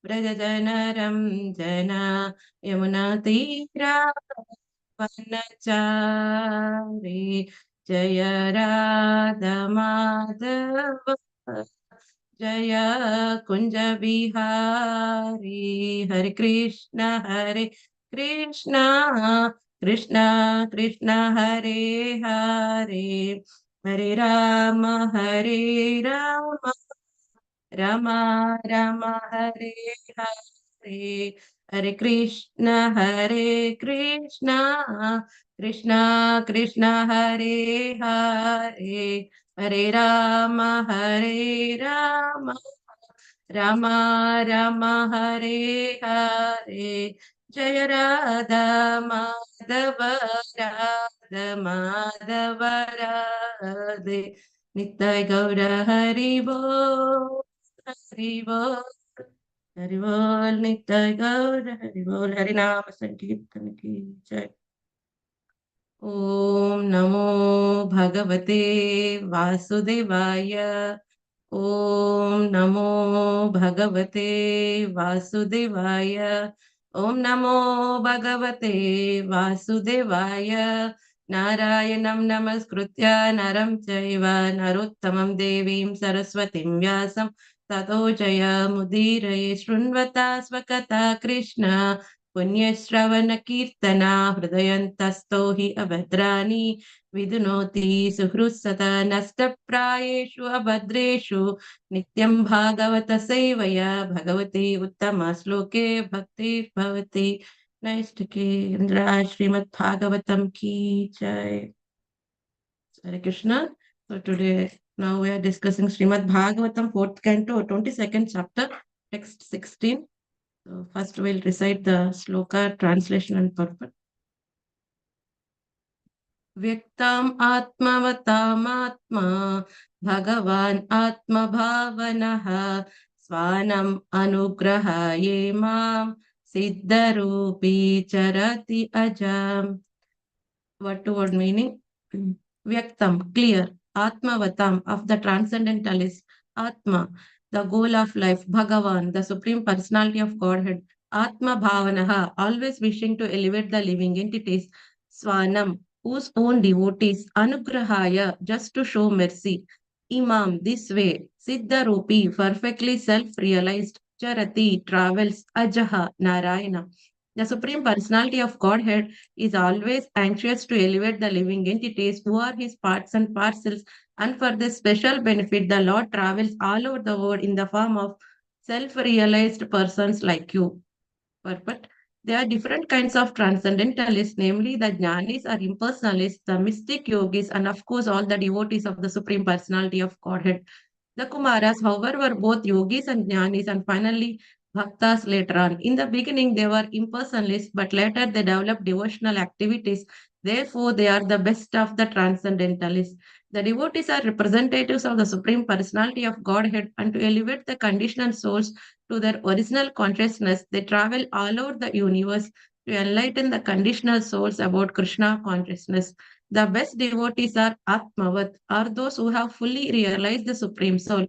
व्रजनरञ्जना यमुनातीरावनचारि जय राधमाधव जय कुञ्ज बिहारी हरे कृष्ण कृष्ण कृष्ण हरे हरे हरे राम राम राम हरे हरे हरे कृष्ण कृष्ण कृष्ण हरे हरे हरे राम राम राम हरे हरे जय माधव राधे नित्य गौर हरि बोल हरि बोल हरि बोल नित्य गौर हरि बोल हरि नाम संकीर्तन की जय। ओम नमो भगवते वासुदेवाय ओम नमो भगवते वासुदेवाय ओम नमो भगवते वासुदेवाय नारायणं नमस्कृत्य नरं चैव नरोत्तमं देवीं सरस्वतीं व्यासं ततो जयमुदीरये शृण्वता स्वकथा कृष्ण पुण्यश्रवणकीर्तना हृदयन्तस्थो हि अभद्राणि विदुनोति सुहृत्सदा नष्टप्रायेषु अभद्रेषु नित्यं भागवत सेवया भगवती उत्तमश्लोके भक्तिर्भवति नैष्ठिके श्रीमद् भागवतम की जय। Hare Krishna. So today now we are discussing Srimad Bhagavatam 4th canto 22nd chapter text 16. So first we'll recite the sloka translation and purport. व्यक्ताम् आत्मवतामात्मा भगवान् आत्मभावनः स्वानम् अनुग्रहाये मां सिद्धरूपी चरति अजाम्. Word to word meaning. Vyaktam, clear. Atmavatam, of the transcendentalist. Atma, the goal of life. Bhagavan, the supreme personality of Godhead. Atma Bhavanaha, always wishing to elevate the living entities. Swanam, whose own devotees. Anugrahaya, just to show mercy. Imam, this way. Siddha Rupi, perfectly self-realized. Charati, travels. Ajaha, Narayana. The Supreme Personality of Godhead is always anxious to elevate the living entities who are his parts and parcels, and for this special benefit, the Lord travels all over the world in the form of self realized persons like you. But there are different kinds of transcendentalists, namely the Jnanis or impersonalists, the mystic yogis, and of course, all the devotees of the Supreme Personality of Godhead. The Kumaras, however, were both yogis and jnanis, and finally bhaktas later on. In the beginning, they were impersonalists, but later they developed devotional activities. Therefore, they are the best of the transcendentalists. The devotees are representatives of the Supreme Personality of Godhead, and to elevate the conditioned souls to their original consciousness, they travel all over the universe to enlighten the conditional souls about Krishna consciousness. The best devotees are Atmavat, are those who have fully realized the Supreme Soul.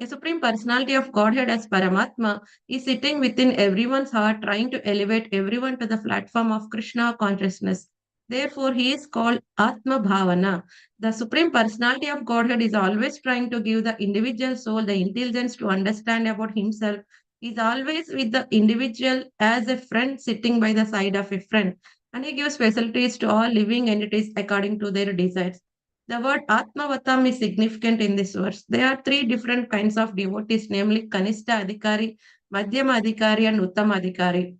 A Supreme Personality of Godhead as Paramatma is sitting within everyone's heart, trying to elevate everyone to the platform of Krishna consciousness. Therefore, he is called Atma Bhavana. The Supreme Personality of Godhead is always trying to give the individual soul the intelligence to understand about himself. He is always with the individual as a friend sitting by the side of a friend, and he gives facilities to all living entities according to their desires. The word Atmavatam is significant in this verse. There are three different kinds of devotees, namely Kanishta Adhikari, Madhyama Adhikari, and Uttama Adhikari.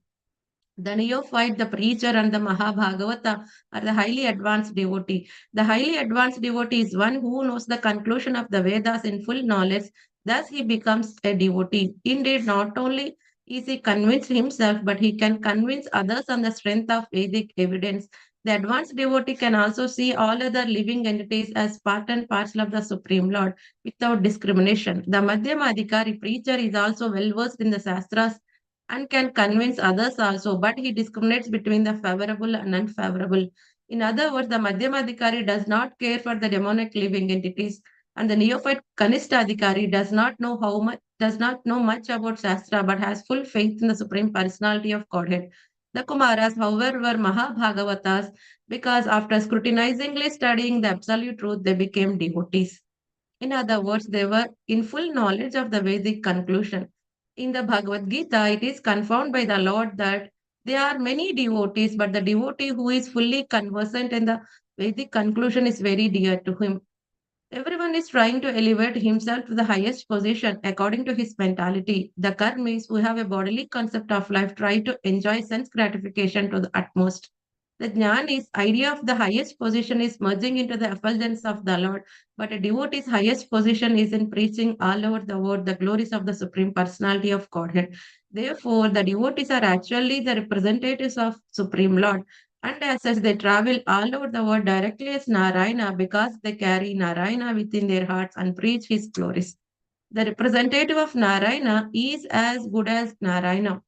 The neophyte, the preacher, and the Mahabhagavata are the highly advanced devotee. The highly advanced devotee is one who knows the conclusion of the Vedas in full knowledge. Thus, he becomes a devotee. Indeed, not only is he convinced himself, but he can convince others on the strength of Vedic evidence. The advanced devotee can also see all other living entities as part and parcel of the Supreme Lord without discrimination. The Madhyama Adhikari preacher is also well versed in the Shastras and can convince others also, but he discriminates between the favorable and unfavorable. In other words, the Madhyamadhikari does not care for the demonic living entities, and the neophyte Kanishta Adhikari does not know does not know much about Shastra but has full faith in the Supreme Personality of Godhead. The Kumaras, however, were Mahabhagavatas because after scrutinizingly studying the absolute truth, they became devotees. In other words, they were in full knowledge of the Vedic conclusion. In the Bhagavad Gita, it is confirmed by the Lord that there are many devotees, but the devotee who is fully conversant in the Vedic conclusion is very dear to him. Everyone is trying to elevate himself to the highest position according to his mentality. The karmis who have a bodily concept of life try to enjoy sense gratification to the utmost. The jnani's idea of the highest position is merging into the effulgence of the Lord, but a devotee's highest position is in preaching all over the world the glories of the Supreme Personality of Godhead. Therefore, the devotees are actually the representatives of Supreme Lord. And as such, they travel all over the world directly as Narayana because they carry Narayana within their hearts and preach his glories. The representative of Narayana is as good as Narayana,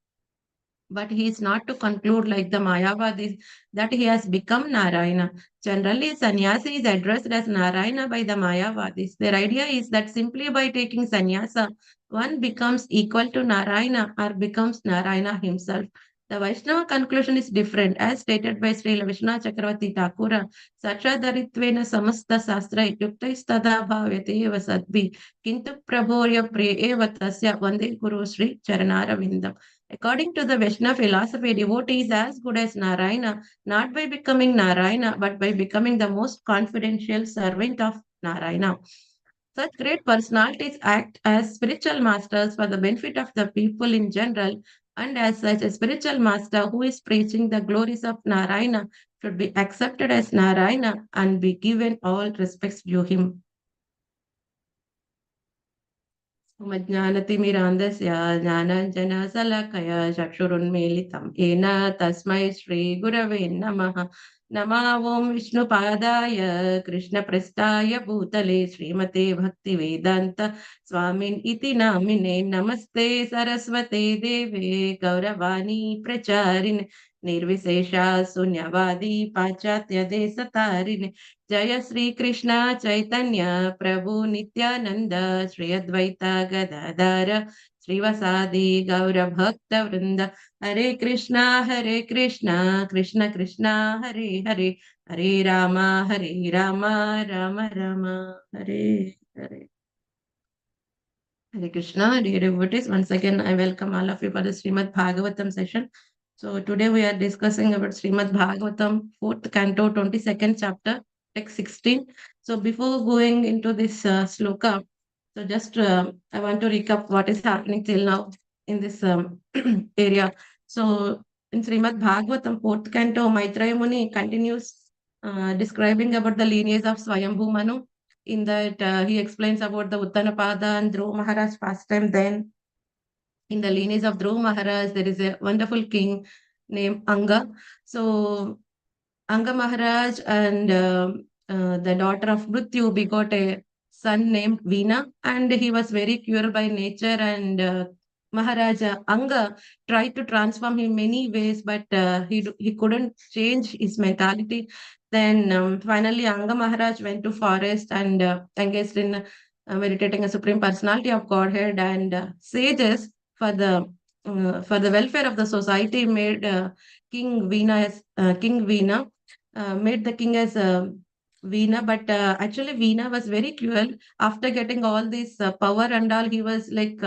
but he is not to conclude like the Mayavadis that he has become Narayana. Generally, sannyasi is addressed as Narayana by the Mayavadis. Their idea is that simply by taking sannyasa, one becomes equal to Narayana or becomes Narayana himself. The Vaishnava conclusion is different, as stated by Sri Vishnu Chakravarti Thakura. Satradarittvena samasta sastra yuktaistada bhavyate eva sadbhi kintu prabhorya pre eva tasya vande guru Sri Charanara. According to the Vaishnava philosophy, devotee is as good as Narayana, not by becoming Narayana, but by becoming the most confidential servant of Narayana. Such great personalities act as spiritual masters for the benefit of the people in general, and as such, a spiritual master who is preaching the glories of Narayana should be accepted as Narayana and be given all respects due him. मज्ञानतिमिरान्धस्य ज्ञानाञ्जनशलाकया चक्षुरुन्मीलितं येन तस्मै श्रीगुरवे नमः नमः ॐ विष्णुपादाय कृष्णप्रस्थाय भूतले श्रीमते भक्तिवेदान्त स्वामिन् इति नामिने नमस्ते सरस्वते देवे गौरवाणी प्रचारिणे निर्विशेषा शून्यवादी पाश्चात्य देशतारिणे जय श्री कृष्ण चैतन्य प्रभु नित्यानंद श्री अद्वैत गदाधर श्रीवसादि गौर भक्त वृंद हरे Krishna Krishna Krishna Hare Hare Hare Ram Ram Ram Hare Hare. Hare Krishna, dear devotees. Once again, I welcome all of you for the Srimad Bhagavatam session. So today we are discussing about Srimad Bhagavatam, 4th canto, 22nd chapter, text 16. So before going into this sloka, so just I want to recap what is happening till now in this area. So in Srimad Bhagavatam, 4th canto, Maitreya Muni continues describing about the lineage of Swayambhu Manu. In that, he explains about the Uttanapada and Dhruva Maharaj pastime. Then, in the lineage of Dhruva Maharaj, there is a wonderful king named Anga. So, Anga Maharaj and the daughter of Mrityu begot a son named Veena, and he was very cruel by nature. And Maharaja Anga tried to transform him many ways, but he couldn't change his mentality. Then finally, Anga Maharaj went to forest and engaged in meditating a supreme personality of Godhead, and sages for the welfare of the society made King Veena made the king as Veena, but actually Veena was very cruel. After getting all this power and all, he was like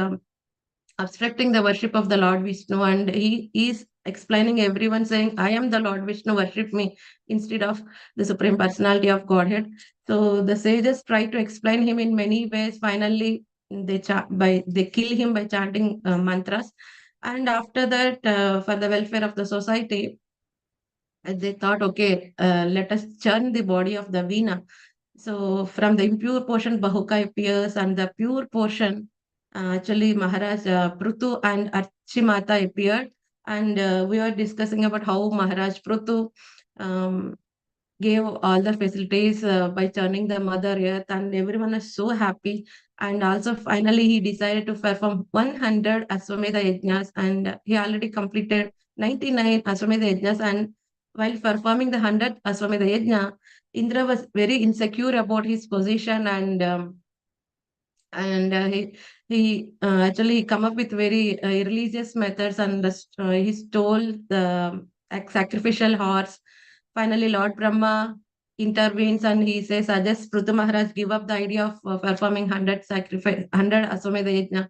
obstructing the worship of the Lord Vishnu, and he is explaining everyone saying, I am the Lord Vishnu, worship me instead of the Supreme Personality of Godhead. So the sages try to explain him in many ways. Finally, they kill him by chanting mantras. And after that, for the welfare of the society, they thought, okay, let us churn the body of the Veena. So from the impure portion, Bahuka appears, and the pure portion, actually Maharaj Prutu and Archimata appeared. And we were discussing about how Maharaj Prutu um, gave all the facilities by turning the mother earth, and everyone was so happy. And also finally he decided to perform 100 Aswamedha Yajnas, and he already completed 99 Aswamedha Yajnas. And while performing the 100th Aswamedha Yajna, Indra was very insecure about his position, and and he actually come up with very religious methods, and he stole the sacrificial horse. Finally, Lord Brahma intervenes and he says, suggests Prithu Maharaj give up the idea of performing 100 Aswamedha Yajna.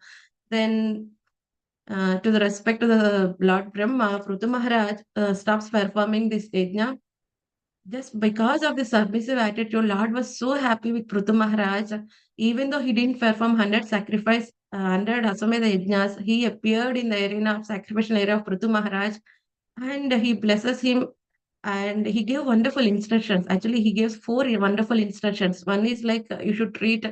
Then, to the respect to the Lord Brahma, Prithu Maharaj stops performing this yajna. Just because of the submissive attitude, Lord was so happy with Prithu Maharaj. Even though he didn't perform 100 sacrifice, 100 Aswamedha yajnas, he appeared in the arena of sacrificial area of Prithu Maharaj, and he blesses him, and he gave wonderful instructions. Actually, he gives four wonderful instructions. One is like you should treat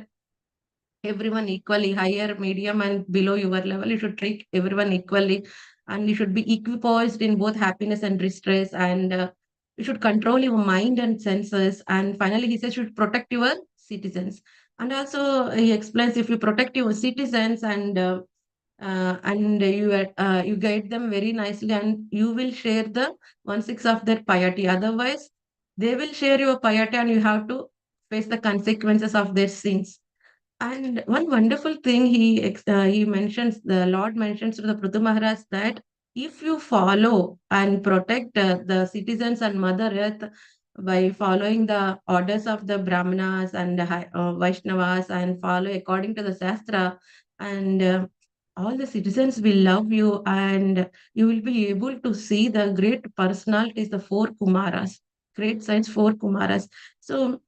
everyone equally, higher, medium, and below your level. You should treat everyone equally, and you should be equipoised in both happiness and distress. And you should control your mind and senses. And finally, he says, you should protect your citizens. And also, he explains if you protect your citizens and you guide them very nicely, and you will share the 1/6 of their piety. Otherwise, they will share your piety, and you have to face the consequences of their sins. And one wonderful thing he mentions, the Lord mentions to the Prithu Maharaj, that if you follow and protect the citizens and Mother Earth by following the orders of the Brahmanas and the Vaishnavas, and follow according to the Shastra, and all the citizens will love you, and you will be able to see the great personalities, the four Kumaras, great science, four Kumaras. So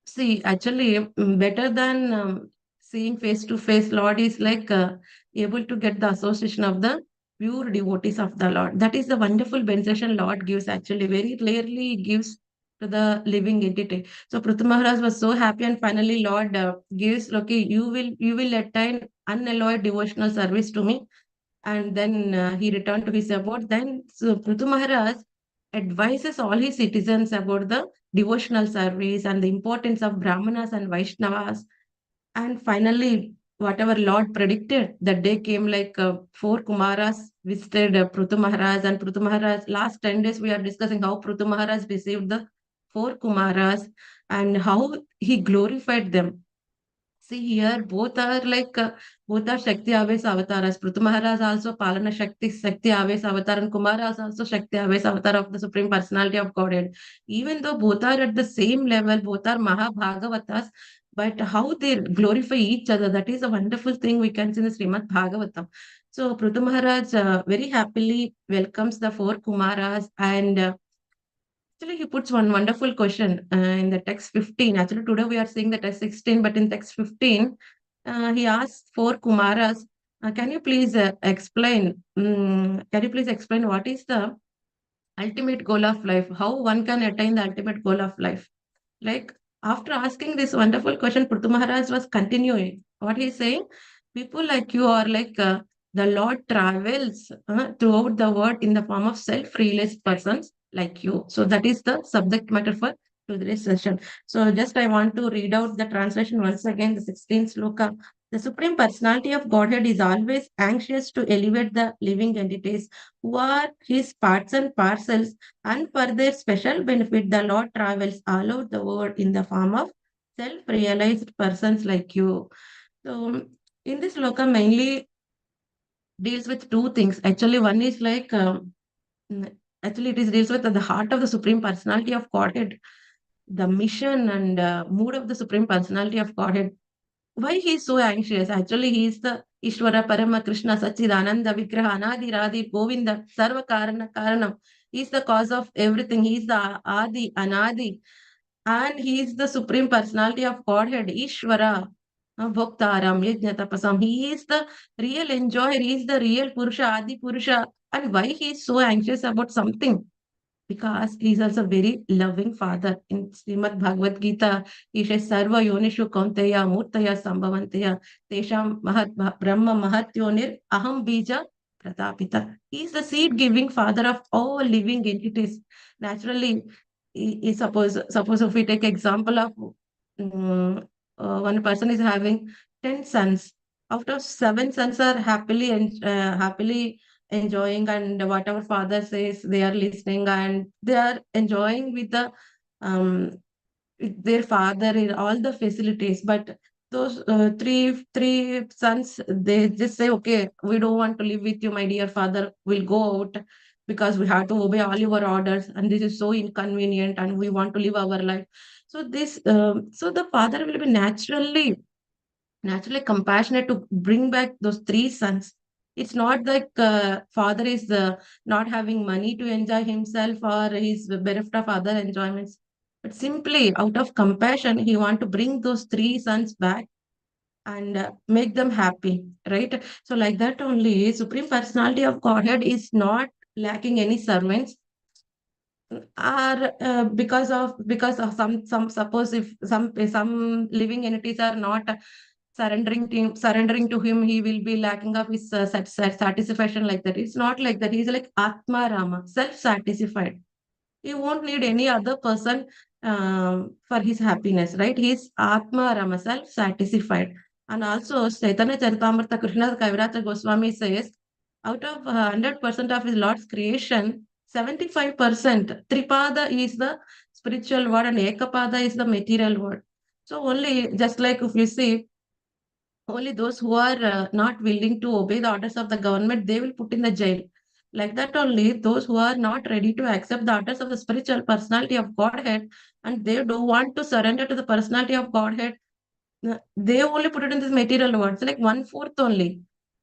see, actually, better than seeing face to face, Lord is like able to get the association of the pure devotees of the Lord. That is the wonderful benediction Lord gives. Actually, very rarely he gives to the living entity. So Prithu Maharaj was so happy, and finally Lord gives, okay, you will attain unalloyed devotional service to me. And then he returned to his abode. Then so Prithu Maharaj advises all his citizens about the devotional service and the importance of Brahmanas and Vaishnavas. And finally, whatever Lord predicted, that day came, like four Kumaras visited Prithu Maharaj, and Prithu Maharaj, last 10 days we are discussing how Prithu Maharaj received the four Kumaras and how he glorified them. See here, both are Shakti Aves avatars. Prithu Maharaj also Palana Shakti Aves avatar, and Kumara is also Shakti Aves avatar of the Supreme Personality of Godhead. Even though both are at the same level, both are Mahabhagavatas, but how they glorify each other, that is a wonderful thing we can see in the Srimad Bhagavatam. So Prithu Maharaj very happily welcomes the four Kumaras, and actually, he puts one wonderful question in the text 15. Actually, today we are seeing the text 16, but in text 15, he asks for Kumaras, can you please explain what is the ultimate goal of life? How one can attain the ultimate goal of life? Like, after asking this wonderful question, Prithu Maharaj was continuing. What he's saying, people like you are like the Lord travels throughout the world in the form of self-realized persons like you. So that is the subject matter for today's session. So just I want to read out the translation once again, the 16th sloka. The Supreme Personality of Godhead is always anxious to elevate the living entities who are his parts and parcels, and for their special benefit, the Lord travels all over the world in the form of self-realized persons like you. So, in this loka, mainly deals with two things. Actually, one is like, mm, actually, it is deals with the heart of the Supreme Personality of Godhead, the mission and mood of the Supreme Personality of Godhead. Why he is so anxious? Actually, he is the Ishvara Parama Krishna Sachidananda Vigraha Anadi Radhi Govinda Sarva Karana Karanam. He is the cause of everything. He is the Adi, Anadi, and he is the supreme personality of Godhead, Ishvara. Bhaktaram, Yajnatapasam. He is the real enjoyer. He is the real Purusha, Adi Purusha. And why he is so anxious about something? Because he is also very loving father. In Srimad Bhagavad Gita, he says, Sarva Yonishu Kaunteya Murtaya Sambhavantaya Tesham Brahma Mahat Yonir Aham Bija Pratapita. He is the seed-giving father of all living entities. Naturally, suppose if we take example of um, one person is having 10 sons. Out of seven sons are happily enjoying, and whatever father says they are listening, and they are enjoying with the um with their father in all the facilities. But those three sons, they just say, okay, we don't want to live with you, my dear father. We'll go out because we have to obey all your orders, and this is so inconvenient, and we want to live our life. So so the father will be naturally compassionate to bring back those three sons. It's not like father is not having money to enjoy himself or he's bereft of other enjoyments, but simply out of compassion, he want to bring those three sons back and make them happy, right? So like that only, Supreme Personality of Godhead is not lacking any servants, are because of some, suppose if some living entities are not surrendering to him, he will be lacking of his satisfaction. Like that, it's not like that. He's like Atma Rama, self-satisfied. He won't need any other person for his happiness, right? He's Atma Rama, self-satisfied. And also, Chaitanya Charitamrita Krishna Kavirata Goswami says, out of 100% of his Lord's creation, 75% Tripada is the spiritual word and Ekapada is the material word. So only, just like if you see, only those who are not willing to obey the orders of the government, they will put in the jail. Like that only, those who are not ready to accept the orders of the spiritual personality of Godhead, and they don't want to surrender to the personality of Godhead, they only put it in this material words, like one-fourth only.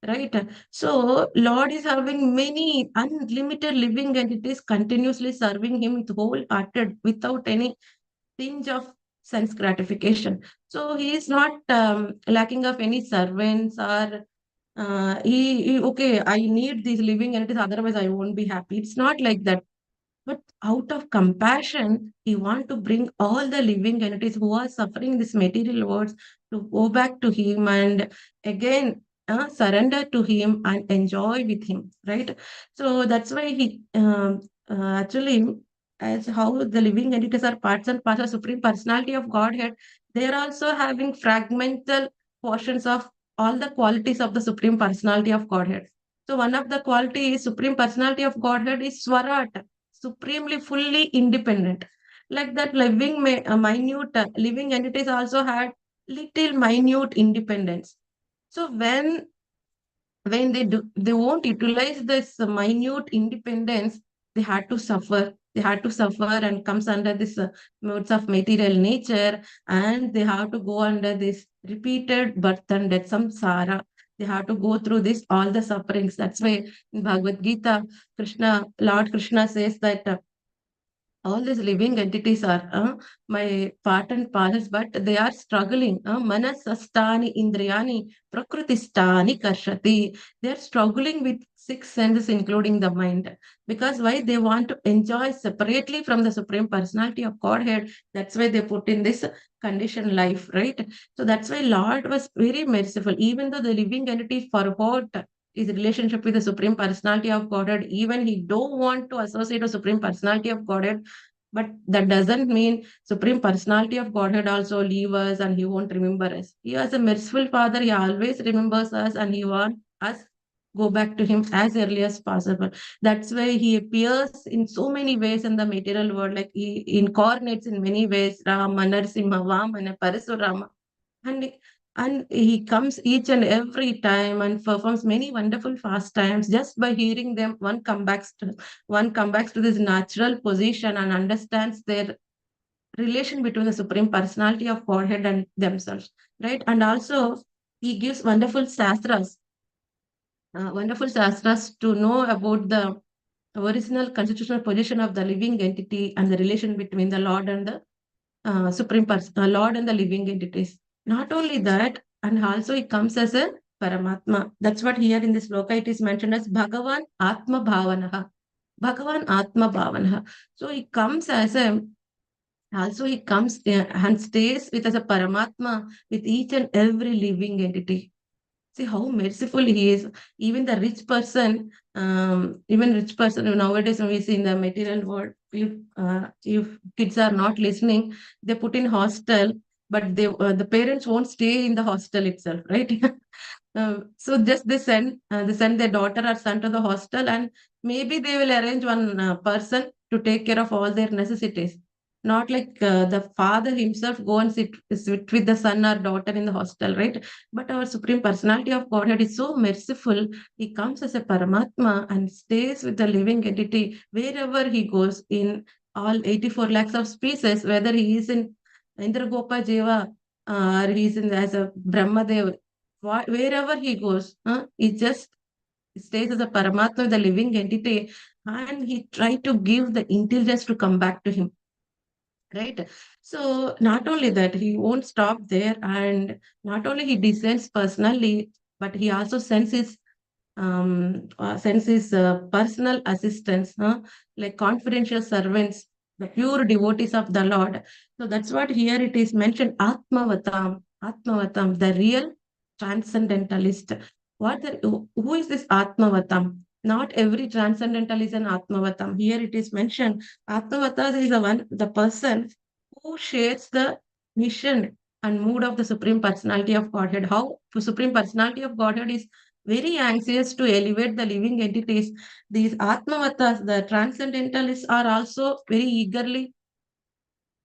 Right? So Lord is having many unlimited living entities continuously serving him with wholehearted, without any tinge of sense gratification. So he is not lacking of any servants, or okay, I need these living entities, otherwise I won't be happy. It's not like that. But out of compassion, he want to bring all the living entities who are suffering this material worlds to go back to him and again surrender to him and enjoy with him, right? So that's why he actually, as how the living entities are parts and parts of Supreme Personality of Godhead, they are also having fragmental portions of all the qualities of the Supreme Personality of Godhead. So one of the qualities Supreme Personality of Godhead is Swarat, supremely fully independent. Like that, minute living entities also had little minute independence. So when they won't utilize this minute independence, they had to suffer and comes under this modes of material nature, and they have to go under this repeated birth and death samsara. They have to go through this all the sufferings. That's why in Bhagavad Gita, Lord Krishna says that all these living entities are my part and parcels, but they are struggling. Manasastani indriyani prakrutistani karshati. They are struggling with six senses, including the mind. Because why? They want to enjoy separately from the Supreme Personality of Godhead. That's why they put in this conditioned life, right? So that's why Lord was very merciful. Even though the living entity forgot his relationship with the Supreme Personality of Godhead, even he don't want to associate with Supreme Personality of Godhead, but that doesn't mean Supreme Personality of Godhead also leave us and he won't remember us. He is a merciful Father. He always remembers us and he wants us go back to him as early as possible. That's why he appears in so many ways in the material world, like he incarnates in many ways, Rama, Narasimha, Vamana, Parasurama. And and he comes each and every time and performs many wonderful pastimes. Just by hearing them, one comes back to this natural position and understands their relation between the Supreme Personality of Godhead and themselves, right? And also he gives wonderful shastras to know about the original constitutional position of the living entity and the relation between the Lord and the Lord and the living entities. Not only that, and also it comes as a Paramatma. That's what here in this loka it is mentioned as Bhagavan Atma Bhavanaha. Bhagavan Atma Bhavanaha. So he comes as a also he comes and stays with as a Paramatma with each and every living entity. See how merciful he is. Even rich person nowadays when we see in the material world, if kids are not listening, they put in hostel, but the parents won't stay in the hostel itself, right? So just they send their daughter or son to the hostel, and maybe they will arrange one person to take care of all their necessities. not like the father himself go and sit with the son or daughter in the hostel, right? But our Supreme Personality of Godhead is so merciful. He comes as a Paramatma and stays with the living entity wherever he goes in all 84 lakhs of species, whether he is in Indragopa Jeva or he's in as a Brahmadev, wherever he goes, he just stays as a Paramatma, the living entity, and he tried to give the intelligence to come back to him, right? So not only that, he won't stop there, and not only he descends personally, but he also sends his personal assistants, like confidential servants, the pure devotees of the Lord. So that's what here it is mentioned, Atmavatam, Atmavatam, the real transcendentalist. Who is this Atmavatam? Not every transcendental is an Atmavatam. Here it is mentioned, Atmavatam is the person who shares the mission and mood of the Supreme Personality of Godhead. How the Supreme Personality of Godhead is very anxious to elevate the living entities. These Atmavatas, the transcendentalists, are also very eagerly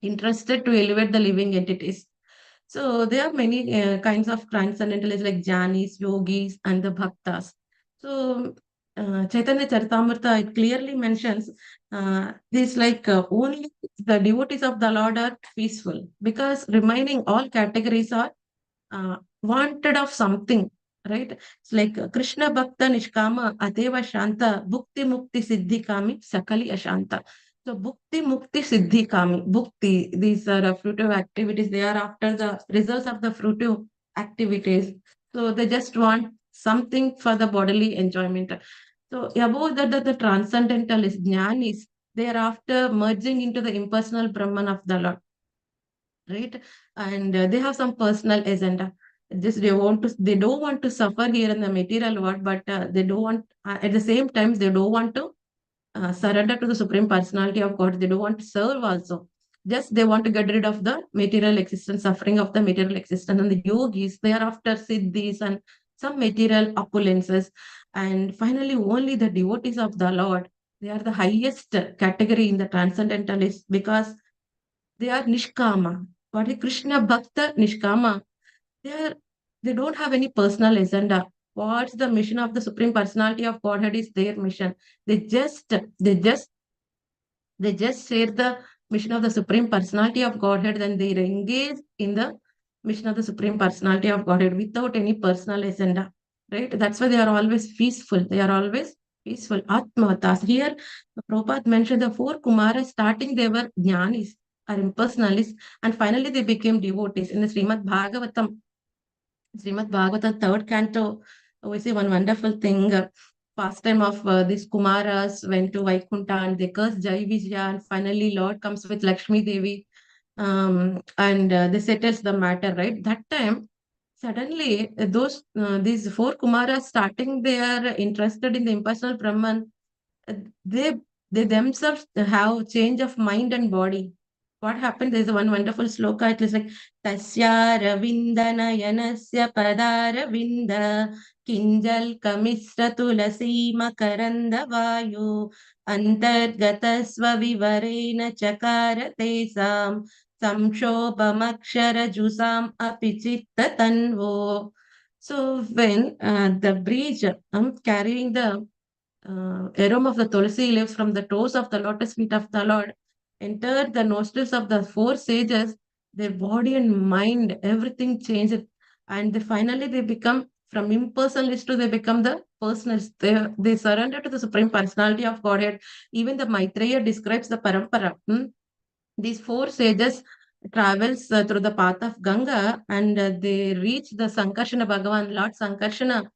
interested to elevate the living entities. So there are many kinds of transcendentalists like Jnanis, yogis, and the bhaktas. So Chaitanya Charitamrita, it clearly mentions this like only the devotees of the Lord are peaceful, because remaining all categories are wanted of something, right? It's like Krishna Bhakta Nishkama Adeva Shanta Bhukti Mukti Siddhi Kami Sakali Ashanta. So Bhukti Mukti Siddhi Kami, Bhukti, these are fruitive activities. They are after the results of the fruitive activities. So they just want something for the bodily enjoyment. So above that, the transcendentalist jnanis, they are after merging into the impersonal Brahman of the Lord, right? And they have some personal agenda. Just they don't want to suffer here in the material world, but they don't want, at the same time, they don't want to surrender to the Supreme Personality of God. They don't want to serve also. Just they want to get rid of the material existence, suffering of the material existence. And the yogis, they are after siddhis and some material opulences. And finally, only the devotees of the Lord, they are the highest category in the transcendentalists, because they are Nishkama. What is Krishna Bhakta Nishkama? They are they don't have any personal agenda. What's the mission of the Supreme Personality of Godhead is their mission. They just they just they just share the mission of the Supreme Personality of Godhead, then they engage in the mission of the Supreme Personality of Godhead without any personal agenda. Right? That's why they are always peaceful. They are always peaceful. Atmavatas. Here, Prabhupada mentioned the four Kumaras, starting they were jnanis or impersonalists, and finally they became devotees. In the Srimad Bhagavatam, third canto, we see one wonderful thing. Pastime of these Kumaras went to Vaikunta and they cursed Jai Vijaya, and finally Lord comes with Lakshmi Devi, and they settles the matter, right? That time, suddenly, these four Kumaras starting, they are interested in the impersonal Brahman. uh, they they themselves have change of mind and body. What happened? There's one wonderful sloka. It is like Tasya Ravindana Yanasya Padaravinda Kinjal Kamisra Tulasi Makaranda Vayu Antargatasva Vivarena Chakara Tesam Samshobhamakshara Jusam Apichitta Tanvo. So when the bridge carrying the aroma of the tulsi leaves from the toes of the lotus feet of the Lord entered the nostrils of the four sages, their body and mind, everything changed. And they become from impersonalists to they become the personalists. They surrender to the Supreme Personality of Godhead. Even the Maitreya describes the parampara. These four sages travels through the path of Ganga, and they reach the Sankarsana Bhagavan, Lord Sankarsana,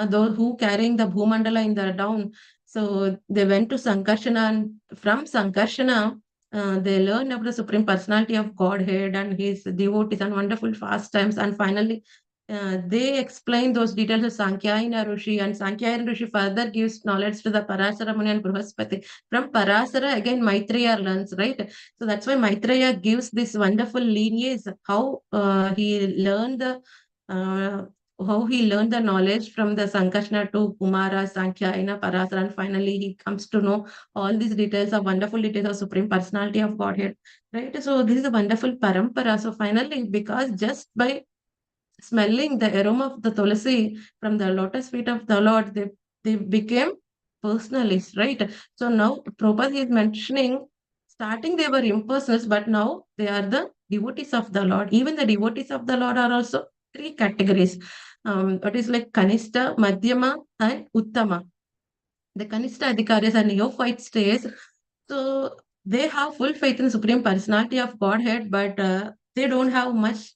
those who carrying the Bhumandala in the down. So they went to Sankarsana, and from Sankarsana, they learned about the Supreme Personality of Godhead and his devotees and wonderful pastimes. And finally, they explain those details to Sankyayana Rishi, and Sankyayana Rishi further gives knowledge to the Parasara Muni and Bruhaspati. From Parasara, again, Maitreya learns, right? So that's why Maitreya gives this wonderful lineage, how he learned the how he learned the knowledge from the Sankarshna to Kumara, Sankhya, Parasara, and finally he comes to know all these details, are wonderful details of Supreme Personality of Godhead, right? So this is a wonderful parampara. So finally, because just by smelling the aroma of the tulsi from the lotus feet of the Lord, they became personalists, right? So now Prabhupada is mentioning, starting they were impersonals, but now they are the devotees of the Lord. Even the devotees of the Lord are also three categories. What is like Kanishta, Madhyama, and Uttama. The Kanishta Adhikaris and neophyte stays. So they have full faith in Supreme Personality of Godhead, but they don't have much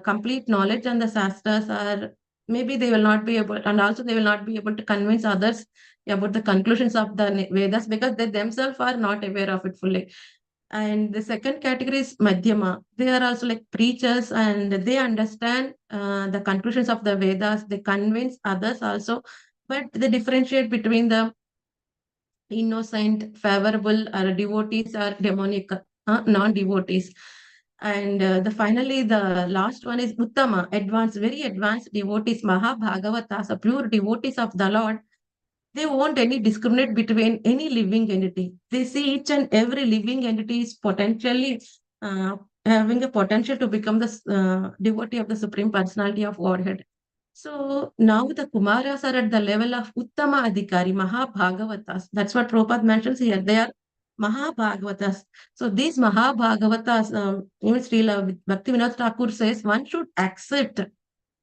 complete knowledge on the Shastras, or maybe they will not be able, and also they will not be able to convince others about the conclusions of the Vedas because they themselves are not aware of it fully. And the second category is Madhyama. They are also like preachers and they understand the conclusions of the Vedas. They convince others also, but they differentiate between the innocent, favorable, or devotees or demonic, non-devotees. And the finally, the last one is Uttama, advanced, very advanced devotees, Mahabhagavatas, a pure devotees of the Lord. They won't any discriminate between any living entity. They see each and every living entity is potentially uh, having a potential to become the devotee of the Supreme Personality of Godhead. So now the Kumaras are at the level of Uttama Adhikari, Mahabhagavatas. That's what Prabhupada mentions here. They are Mahabhagavatas. So these Mahabhagavatas, even Srila Bhakti Vinod Thakur says, one should accept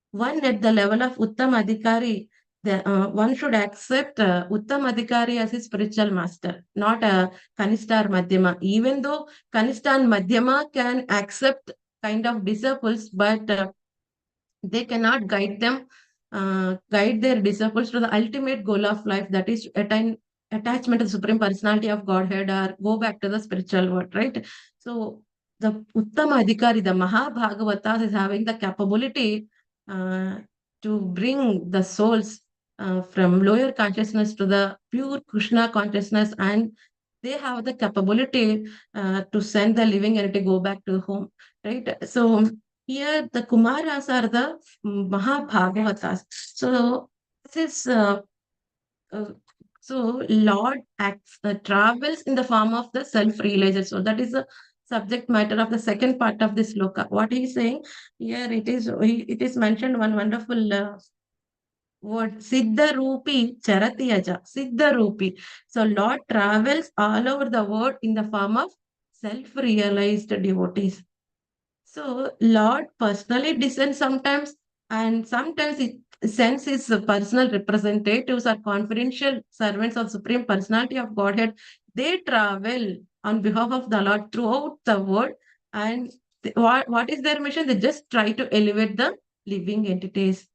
one at the level of Uttam Adhikari. One should accept Uttam Adhikari as his spiritual master, not Kanishta or Madhyama. Even though Kanishta and Madhyama can accept kind of disciples, but they cannot guide their disciples to the ultimate goal of life, that is to attain attachment to the Supreme Personality of Godhead or go back to the spiritual world, right? So the Uttama Adhikari, the Mahabhagavatas, is having the capability uh, to bring the souls from lower consciousness to the pure Krishna consciousness, and they have the capability to send the living entity go back to home, right? So here, the Kumaras are the Mahabhagavatas. So this is uh, so Lord acts travels in the form of the self-realization. So that is the subject matter of the second part of this sloka. What he is saying here, it is mentioned one wonderful word, Siddha Rupi Charatiyaja, Siddha Rupi. So Lord travels all over the world in the form of self-realized devotees. So Lord personally descends sometimes, and sometimes it sends his personal representatives or confidential servants of Supreme Personality of Godhead. They travel on behalf of the Lord throughout the world. And what is their mission? They just try to elevate the living entities,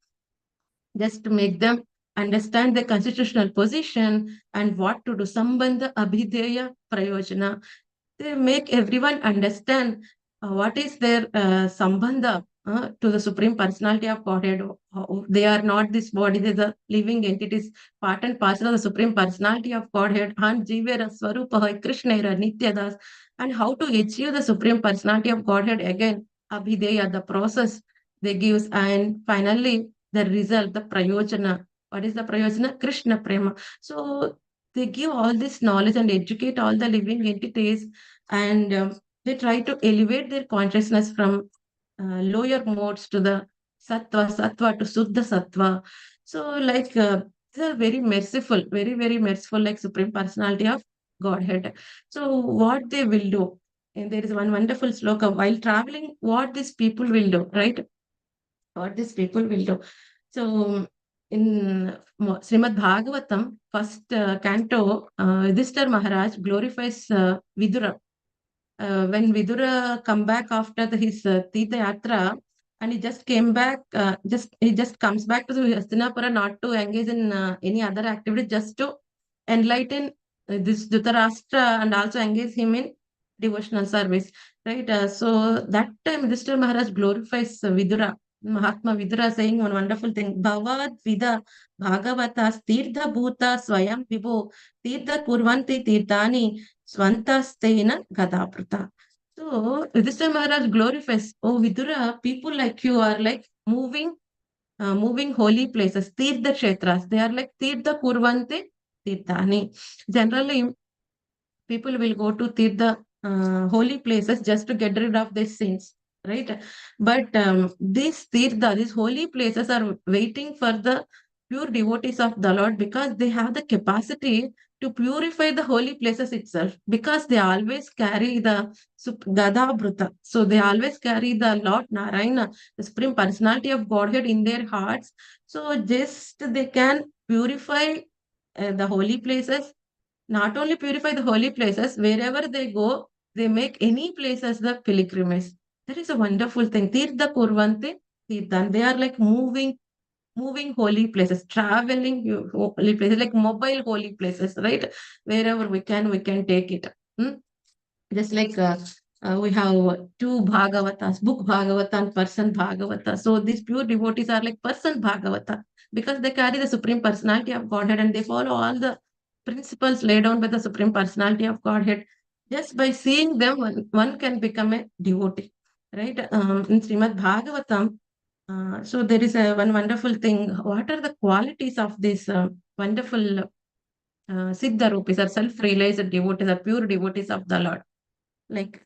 just to make them understand the constitutional position and what to do. Sambandha Abhideya Prayojana, they make everyone understand what is their sambandha to the Supreme Personality of Godhead. They are not this body, they are the living entities, part and parcel of the Supreme Personality of Godhead. And Jivera Swarupa Krishnera Nityadas. And how to achieve the Supreme Personality of Godhead again, Abhideya, the process they gives, and finally the result, the Prayojana. What is the Prayojana? Krishna Prema. So they give all this knowledge and educate all the living entities, and they try to elevate their consciousness from lower modes to the sattva to suddha sattva. So like they're very merciful, very very merciful, like Supreme Personality of Godhead. So what they will do, and there is one wonderful sloka, while traveling what these people will do, right? What these people will do. So in Srimad Bhagavatam, first canto, Yudhishthira Maharaj glorifies Vidura. When Vidura come back after his Tirtha Yatra, and he just comes back to the Hastinapura, not to engage in any other activity, just to enlighten this Dhritarashtra and also engage him in devotional service, right? So that time Yudhishthira Maharaj glorifies Vidura, Mahatma Vidura, saying one wonderful thing, Bhavad Vida Bhagavatas Tirtha Bhuta Swayam Vibho Tirtha Kurvanti Tirthani Swantastena Gadaprata. So Yudhishthira Maharaj glorifies, oh Vidura, people like you are like moving moving holy places, Tirtha Kshetras. They are like Tirtha Kurvante Tirthani. Generally, people will go to Tirtha holy places just to get rid of their sins, right? But these holy places are waiting for the pure devotees of the Lord because they have the capacity to purify the holy places itself because they always carry the Gada Bhuta. So they always carry the Lord Narayana, the Supreme Personality of Godhead in their hearts. So just they can purify the holy places, not only purify the holy places, wherever they go, they make any place as the pilgrimage. That is a wonderful thing. Tirtha Kurvante Tirthan. They are like moving holy places, traveling holy places, like mobile holy places, right? Wherever we can take it. Hmm? Just like we have two Bhagavatas, book Bhagavata and person Bhagavata. So these pure devotees are like person Bhagavata because they carry the Supreme Personality of Godhead and they follow all the principles laid down by the Supreme Personality of Godhead. Just by seeing them, one can become a devotee, right? In Srimad Bhagavatam, so there is a one wonderful thing. What are the qualities of these wonderful Siddha Rupis or self-realized devotees or pure devotees of the Lord? Like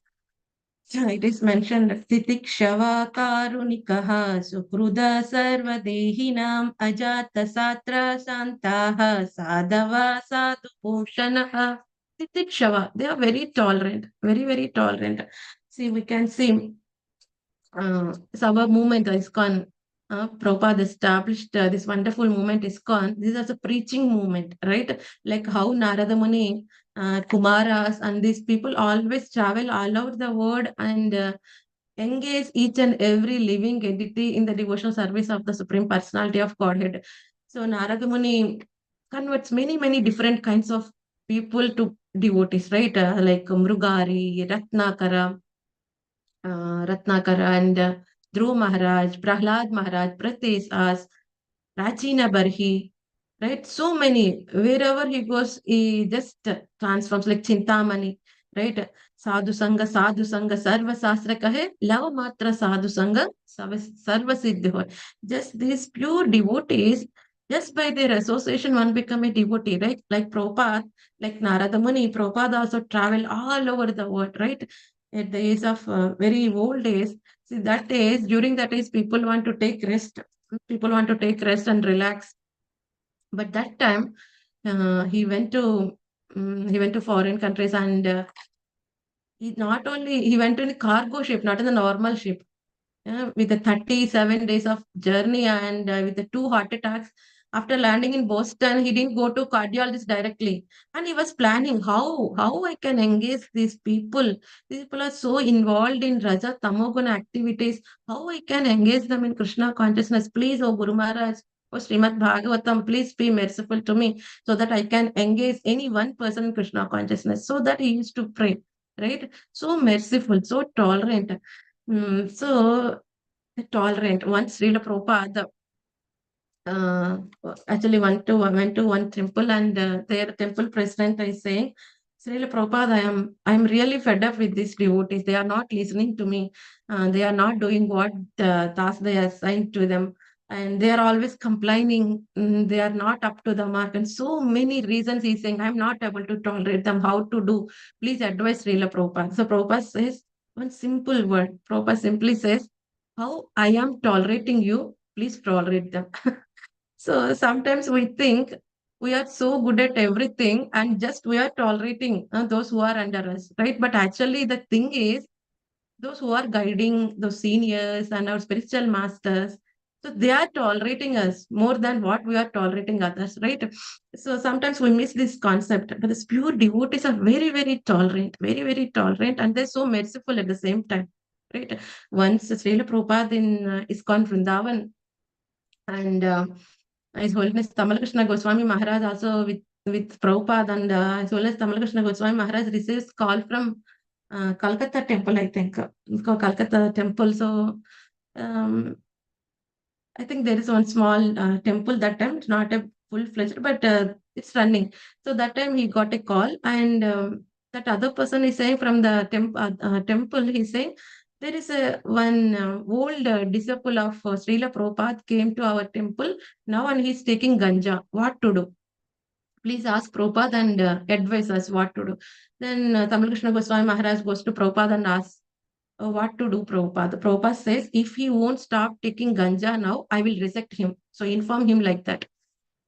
it is mentioned Titikshava Karunikaha Sukruda Sarvadehinam Ajata Satra Santaha Sadhava Sadhu Bhushanaha. Titikshava, they are very tolerant, very tolerant. See, we can see our movement is gone. Prabhupada established this wonderful movement is gone. This is a preaching movement, right? Like how Narada Muni, Kumaras, and these people always travel all over the world and engage each and every living entity in the devotional service of the Supreme Personality of Godhead. So Narada Muni converts many different kinds of people to devotees, right? Like Mrugari, Ratnakara, Ratnakara and Dhruv Maharaj, Prahlad Maharaj, Pratisas, Rachina Barhi, right? So many. Wherever he goes, he just transforms like Chintamani, right? Sadhu Sangha, Sarva Sastra Kahe, Lava Matra Sadhu Sangha, Sarva Siddhi Hoy. Just these pure devotees, just by their association, one become a devotee, right? Like Prabhupada, like Narada Muni, Prabhupada also travel all over the world, right? At the age of very old days, see that age, during that age, people want to take rest. People want to take rest and relax. But that time, he went to foreign countries and he went in a cargo ship, not in the normal ship. Yeah, with the 37 days of journey and with the two heart attacks. After landing in Boston, he didn't go to cardiologist directly. And he was planning how I can engage these people. These people are so involved in Raja Tamoguna activities. How I can engage them in Krishna consciousness. Please, oh Guru Maharaj, oh Srimad Bhagavatam, please be merciful to me so that I can engage any one person in Krishna consciousness. So that he used to pray, right? So merciful, so tolerant. So tolerant. Once Srila Prabhupada uh, actually went to one temple and their temple president is saying, Srila Prabhupada, I'm really fed up with these devotees. They are not listening to me. They are not doing what task they assigned to them. And they are always complaining. They are not up to the mark. And so many reasons he's saying, I'm not able to tolerate them. How to do? Please advise Srila Prabhupada. So Prabhupada says one simple word. Prabhupada simply says, how I am tolerating you, please tolerate them. So sometimes we think we are so good at everything and just we are tolerating those who are under us, right? But actually, the thing is, those who are guiding those seniors and our spiritual masters, so they are tolerating us more than what we are tolerating others, right? So sometimes we miss this concept, but the pure devotees are very tolerant, very tolerant, and they're so merciful at the same time, right? Once Srila Prabhupada in ISKCON Vrindavan and His Holiness Tamal Krishna Goswami Maharaj also with Prabhupada and His Holiness Tamal Krishna Goswami Maharaj receives call from Calcutta temple, I think. It's called Calcutta temple. So um, I think there is one small temple that time. It's not a full-fledged, but it's running. So that time he got a call and that other person is saying from the temple, he's saying, There is a one old disciple of Srila Prabhupada came to our temple now and he's taking ganja. What to do? Please ask Prabhupada and advise us what to do. Then Tamil Krishna Goswami Maharaj goes to Prabhupada and asks, what to do, Prabhupada? Prabhupada says, if he won't stop taking ganja now, I will reject him. So inform him like that.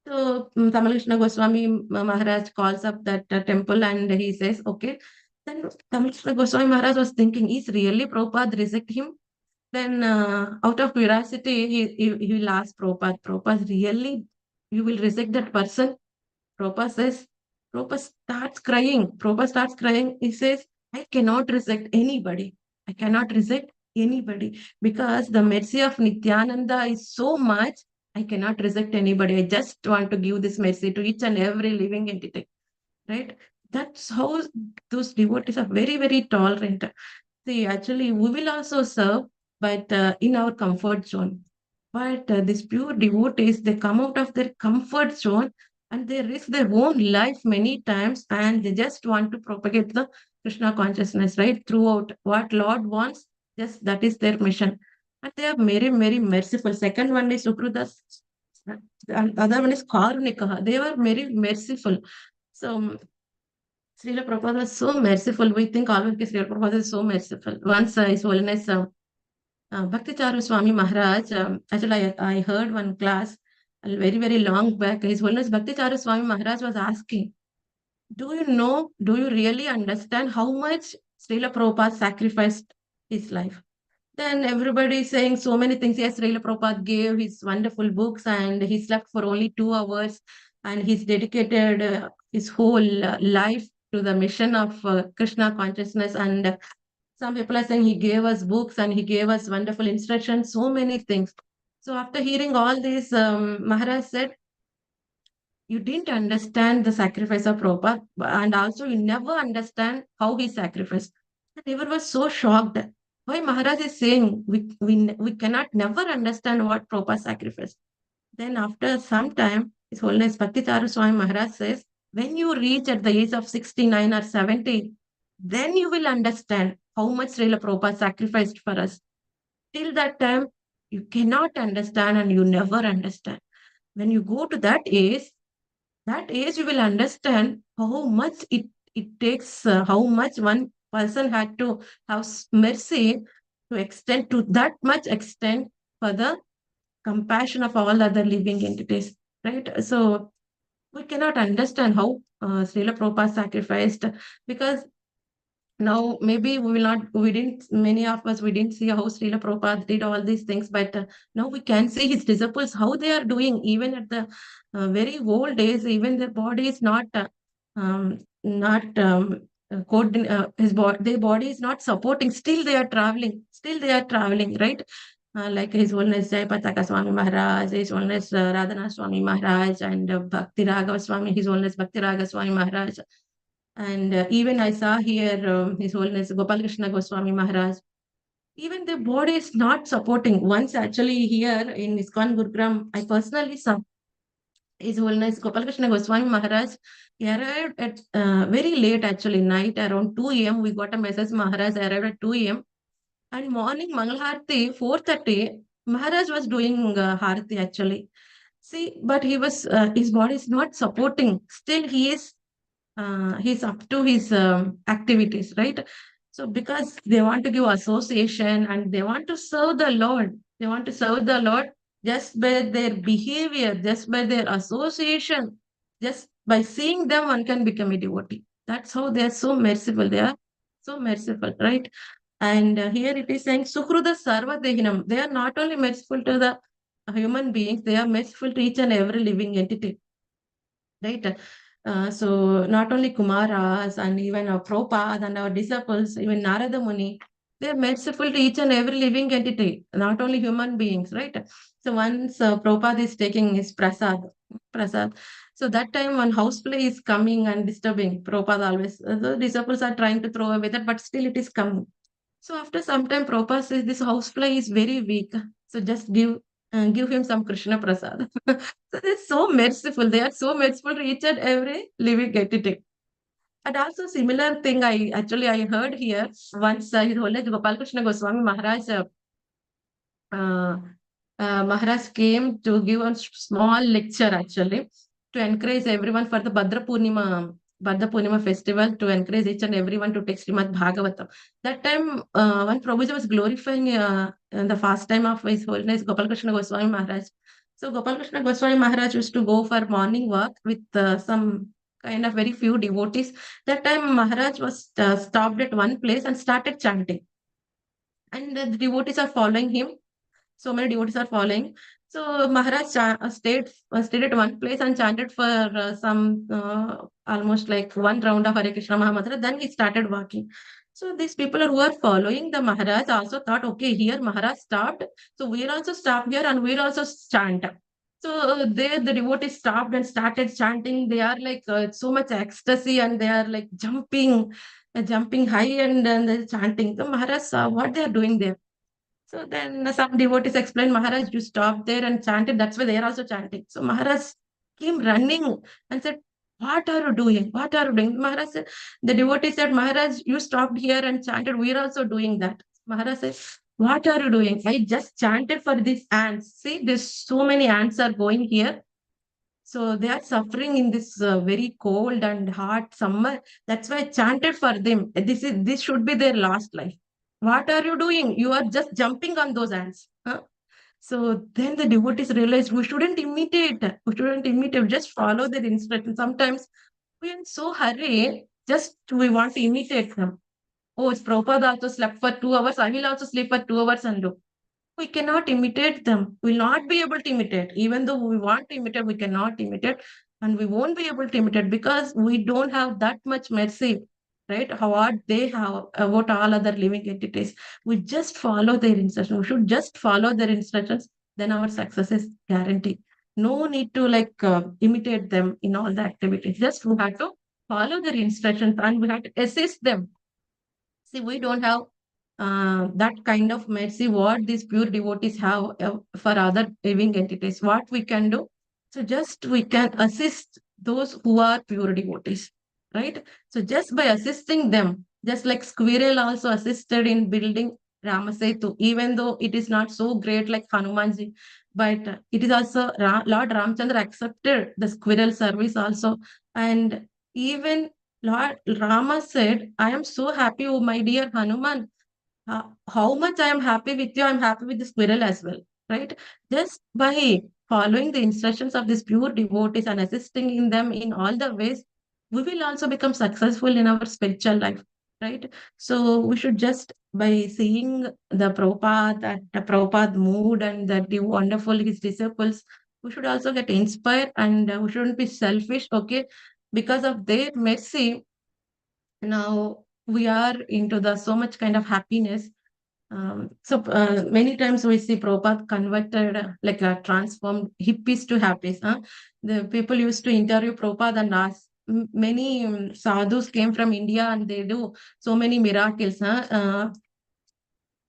So Tamil Krishna Goswami Maharaj calls up that temple and he says, okay. Then Tamil Krishna Goswami Maharaj was thinking, is really Prabhupada reject him? Then out of curiosity, he will ask Prabhupada, Prabhupada, really you will reject that person? Prabhupada says, Prabhupada starts crying. Prabhupada starts crying. He says, I cannot reject anybody. I cannot reject anybody because the mercy of Nityananda is so much. I cannot reject anybody. I just want to give this mercy to each and every living entity. Right? That's how those devotees are very, very tolerant. See, actually, we will also serve, but in our comfort zone. But these pure devotees, they come out of their comfort zone and they risk their own life many times and they just want to propagate the Krishna consciousness, right? Throughout what Lord wants, just that is their mission. And they are very, very merciful. Second one is Sukrudas, and other one is Karunikaha. They were very merciful. So Srila Prabhupada was so merciful. We think always Srila Prabhupada is so merciful. Once His Holiness Bhakti Charu Swami Maharaj, actually I heard one class very, very long back. His Holiness Bhakti Charu Swami Maharaj was asking, do you really understand how much Srila Prabhupada sacrificed his life? Then everybody is saying so many things. Yes, Srila Prabhupada gave his wonderful books and he slept for only 2 hours and he's dedicated his whole life to the mission of Krishna consciousness. And some people are saying he gave us books and he gave us wonderful instructions, so many things. So after hearing all this, Maharaj said, you didn't understand the sacrifice of Prabhupada, and also you never understand how he sacrificed. And everyone was so shocked. Why Maharaj is saying we cannot never understand what Prabhupada sacrificed. Then after some time, His Holiness Bhakti Charu Swami Maharaj says, when you reach at the age of 69 or 70, then you will understand how much Srila Prabhupada sacrificed for us. Till that time, you cannot understand and you never understand. When you go to that age you will understand how much it takes, how much one person had to have mercy to extend to that much extent for the compassion of all other living entities, right? So we cannot understand how Srila Prabhupada sacrificed because now maybe we didn't, many of us, we didn't see how Srila Prabhupada did all these things, but now we can see his disciples, how they are doing, even at the very old days, even their body is not their body is not supporting, still they are traveling, right? Like His Holiness Jayapataka Swami Maharaj, His Holiness Radhana Swami Maharaj, and Bhakti Raghava Swami, His Holiness Bhakti Raghava Swami Maharaj. And even I saw here His Holiness Gopal Krishna Goswami Maharaj. Even the body is not supporting. Once actually here in ISKCON Gurugram, I personally saw His Holiness Gopal Krishna Goswami Maharaj. He arrived at very late actually, night around 2 a.m. We got a message Maharaj arrived at 2 a.m. And morning Mangal Harati, 4:30, Maharaj was doing Harati actually. See, but his body is not supporting. Still, he's up to his activities, right? So because they want to give association and they want to serve the Lord, they want to serve the Lord just by their behavior, just by their association, just by seeing them, one can become a devotee. That's how they are so merciful. They are so merciful, right? And here it is saying Sukruda Sarva Dehinam. They are not only merciful to the human beings, they are merciful to each and every living entity, right? So not only Kumaras and even our Prabhupada and our disciples, even Narada Muni, they are merciful to each and every living entity, not only human beings, right? So once Prabhupada is taking his prasad. So that time when housefly is coming and disturbing, Prabhupada always, the disciples are trying to throw away that, but still it is coming. So after some time, Prabhupada says this housefly is very weak. So just give him some Krishna Prasad. So they're so merciful. They are so merciful to each and every living entity. And also similar thing I heard here once, His Holiness Gopal Krishna Goswami Maharaj, uh, Maharaj came to give a small lecture actually to encourage everyone for the Bhadra Purnima festival, to encourage each and everyone to take Srimad Bhagavatam. That time, when Prabhuji was glorifying the fast time of His Holiness Gopal Krishna Goswami Maharaj. So Gopal Krishna Goswami Maharaj used to go for morning walk with some kind of very few devotees. That time Maharaj was stopped at one place and started chanting. And the devotees are following him, so many devotees are following. So Maharaj stayed at one place and chanted for some almost like one round of Hare Krishna Mahamantra. Then he started walking. So these people who are following the Maharaj also thought, okay, here Maharaj stopped, so we'll also stop here and we'll also chant. So there the devotees stopped and started chanting. They are like so much ecstasy and they are like jumping high and they're chanting. So Maharaj saw what they are doing there. So then some devotees explained, Maharaj, you stopped there and chanted. That's why they are also chanting. So Maharaj came running and said, what are you doing? What are you doing? Maharaj said, the devotee said, Maharaj, you stopped here and chanted. We are also doing that. Maharaj said, what are you doing? I just chanted for these ants. See, there's so many ants are going here. So they are suffering in this very cold and hot summer. That's why I chanted for them. This should be their last life. What are you doing? You are just jumping on those ants. Huh? So then the devotees realized we shouldn't imitate. We shouldn't imitate. Just follow their instructions. Sometimes we are in so hurry, just we want to imitate them. Oh, it's Prabhupada also slept for 2 hours. I will also sleep for 2 hours and do. We cannot imitate them. We'll not be able to imitate. Even though we want to imitate, we cannot imitate. And we won't be able to imitate because we don't have that much mercy, right? How what they have about all other living entities. We just follow their instructions. We should just follow their instructions. Then our success is guaranteed. No need to like imitate them in all the activities. Just we have to follow their instructions and we have to assist them. See, we don't have that kind of mercy what these pure devotees have for other living entities. What we can do? So just we can assist those who are pure devotees, right? So just by assisting them, just like Squirrel also assisted in building Ramasetu, even though it is not so great like Hanumanji, but it is also Lord Ramchandra accepted the Squirrel service also. And even Lord Rama said, I am so happy, oh my dear Hanuman. How much I am happy with you, I'm happy with the squirrel as well, right? Just by following the instructions of these pure devotees and assisting in them in all the ways, we will also become successful in our spiritual life, right? So we should just by seeing the Prabhupada, the Prabhupada mood and that the wonderful his disciples, we should also get inspired and we shouldn't be selfish, okay? Because of their mercy, now we are into the so much kind of happiness. Many times we see Prabhupada converted, like transformed hippies to happies. Huh? The people used to interview Prabhupada and ask. Many sadhus came from India and they do so many miracles. Huh?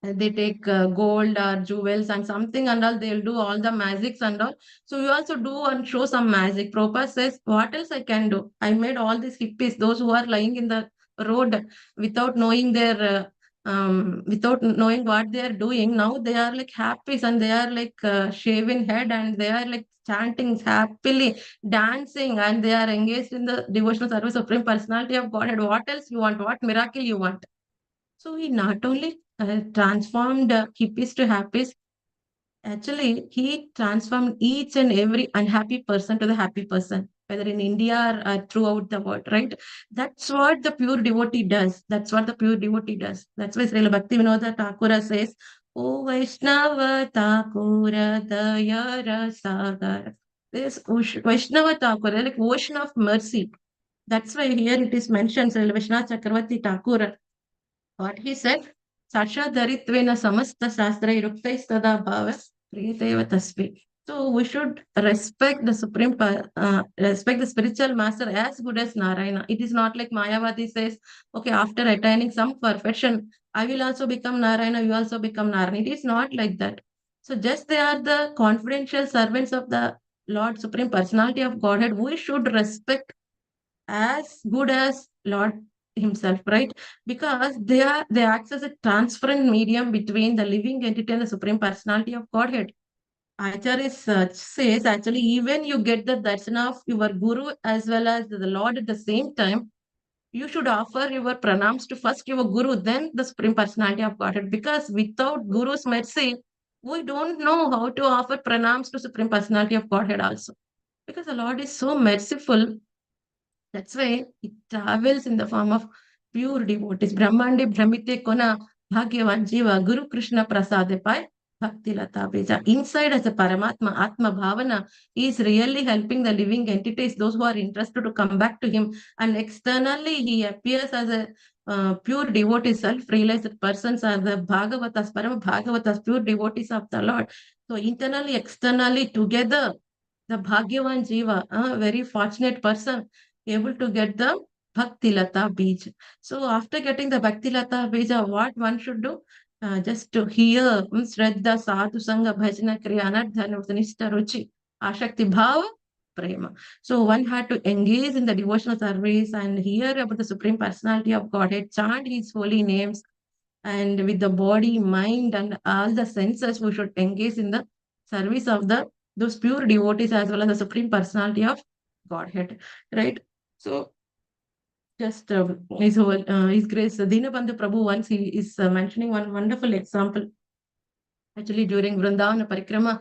They take gold or jewels and something and all, they'll do all the magics and all. So you also do and show some magic. Prabhupada says, what else I can do? I made all these hippies, those who are lying in the road without knowing without knowing what they are doing. Now they are like happy and they are like shaven head and they are like chanting happily, dancing, and they are engaged in the devotional service of Supreme Personality of Godhead. What else you want? What miracle you want? So he not only transformed hippies to happies, actually he transformed each and every unhappy person to the happy person, whether in India or throughout the world, right? That's what the pure devotee does. That's what the pure devotee does. That's why Srila Bhakti Vinodha Thakura says, O Vaishnava Thakura Dayara Sagar. This Vaishnava Thakura, like ocean of mercy. That's why here it is mentioned, Srila Vishnath Chakravarti Thakura. What he said, Sashadaritvena samasta shastrai ruktaistada bhava priyateva tasvi. So we should respect the respect the spiritual master as good as Narayana. It is not like Mayavadi says, okay, after attaining some perfection, I will also become Narayana, you also become Narayana. It is not like that. So just they are the confidential servants of the Lord Supreme Personality of Godhead. We should respect as good as Lord himself, right? Because they act as a transparent medium between the living entity and the supreme personality of Godhead. Acharya says actually, even you get the darshan of your guru as well as the Lord at the same time, you should offer your pranams to first your guru, then the supreme personality of Godhead. Because without guru's mercy, we don't know how to offer pranams to supreme personality of Godhead also. Because the Lord is so merciful, that's why it travels in the form of pure devotees. Brahmande Brahmite Kona Bhagyavan Jiva Guru Krishna Prasade Pai Bhakti Lata Beja. Inside as a Paramatma, Atma Bhavana, he is really helping the living entities, those who are interested to come back to him. And externally, he appears as a pure devotee, self-realized persons are the Bhagavatas, Parama Bhagavatas, pure devotees of the Lord. So internally, externally, together, the Bhagyavan Jiva, a very fortunate person, able to get the Bhakti Lata Bija. So after getting the Bhakti Lata Bija, what one should do? Just to hear Shraddha, Sadhu Sangha, Bhajana, Kriya, Anardhana, Nishta, Ruchi, Ashakti Bhava, Prema. So one had to engage in the devotional service and hear about the Supreme Personality of Godhead, chant His holy names, and with the body, mind, and all the senses, we should engage in the service of the those pure devotees as well as the Supreme Personality of Godhead, right? So just His Grace Dinabandhu Prabhu once he is mentioning one wonderful example. Actually, during Vrindavana Parikrama,